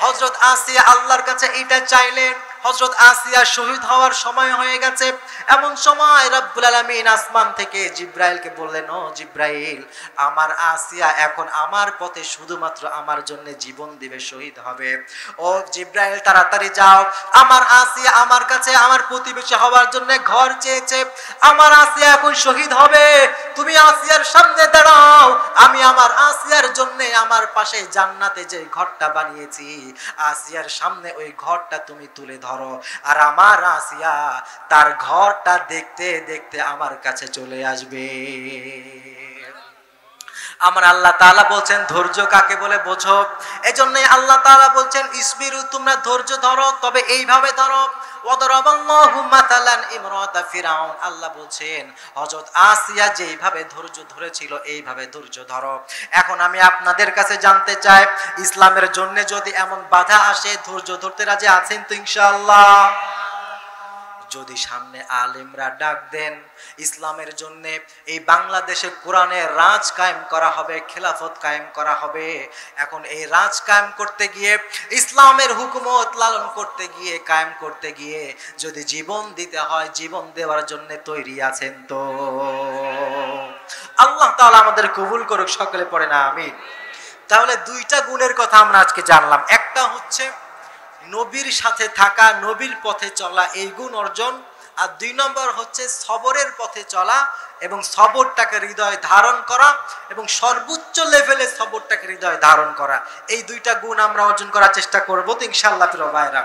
হযরত আসিয়া আল্লাহর কাছে এটা চাইলেন। হযরত আসিয়া শহীদ হওয়ার সময় হয়ে গেছে। এমন সময় রব্বুল আলামিন আসমান থেকে জিব্রাইলকে বললেন, ও জিব্রাইল, আমার আসিয়া এখন আমার পথে শুধুমাত্র আমার জন্য জীবন দিবে, শহীদ হবে। ও জিব্রাইল তাড়াতাড়ি যাও, আমার আসিয়া আমার কাছে আমার প্রতিবেশী হওয়ার জন্য ঘর চেয়েছে, আমার আসিয়া এখন শহীদ হবে, তুমি আসিয়ার সামনে দাঁড়াও, আমি আমার আসিয়ার জন্য আমার পাশে জান্নাতে যে ঘরটা বানিয়েছি আসিয়ার সামনে ওই ঘরটা তুমি তুলে ধরো, আর আমার আসিয়া তার ঘরটা দেখতে দেখতে আমার কাছে চলে আসবে। আমার আল্লাহ তাআলা বলছেন ধৈর্য কাকে বলে বোঝো। এজন্যই আল্লাহ তাআলা বলছেন ইসবিরু, তোমরা ধৈর্য ধরো, তবে এইভাবে ধরো। ওয়াদরাবাল্লাহু মাতালান ইমরাতা ফিরাউন, আল্লাহ বলছেন হযরত আসিয়া যেইভাবে ধৈর্য ধরেছিল এইভাবে ধৈর্য ধরো। এখন আমি আপনাদের কাছে জানতে চাই, ইসলামের জন্য যদি এমন বাধা আসে ধৈর্য ধরতে রাজি আছেন তো ইনশাআল্লাহ? যদি সামনে আলেমরা ডাক দেন ইসলামের জন্য, এই বাংলাদেশে কোরআনের রাজ কায়েম করা হবে, খেলাফত কায়েম করা হবে, এখন এই রাজ কায়েম করতে গিয়ে, ইসলামের হুকুমত লালন করতে গিয়ে, কায়েম করতে গিয়ে যদি জীবন দিতে হয়, জীবন দেওয়ার জন্য তৈরি আছেন তো? আল্লাহ তাআলা আমাদের কবুল করুক, সকলে পড়ে না আমিন। তাহলে 2টা গুণের কথা আমরা আজকে জানলাম। একটা হচ্ছে নবীর সাথে থাকা, নবীর পথে চলা, এই গুণ অর্জন। আর 2 নম্বর হচ্ছে সবরের পথে চলা এবং সবরটাকে হৃদয়ে ধারণ করা এবং সর্বোচ্চ লেভেলে সবরটাকে হৃদয়ে ধারণ করা। এই 2টা গুণ আমরা অর্জন করার চেষ্টা করবো তো ইনশাআল্লাহ প্রিয় ভাইরা।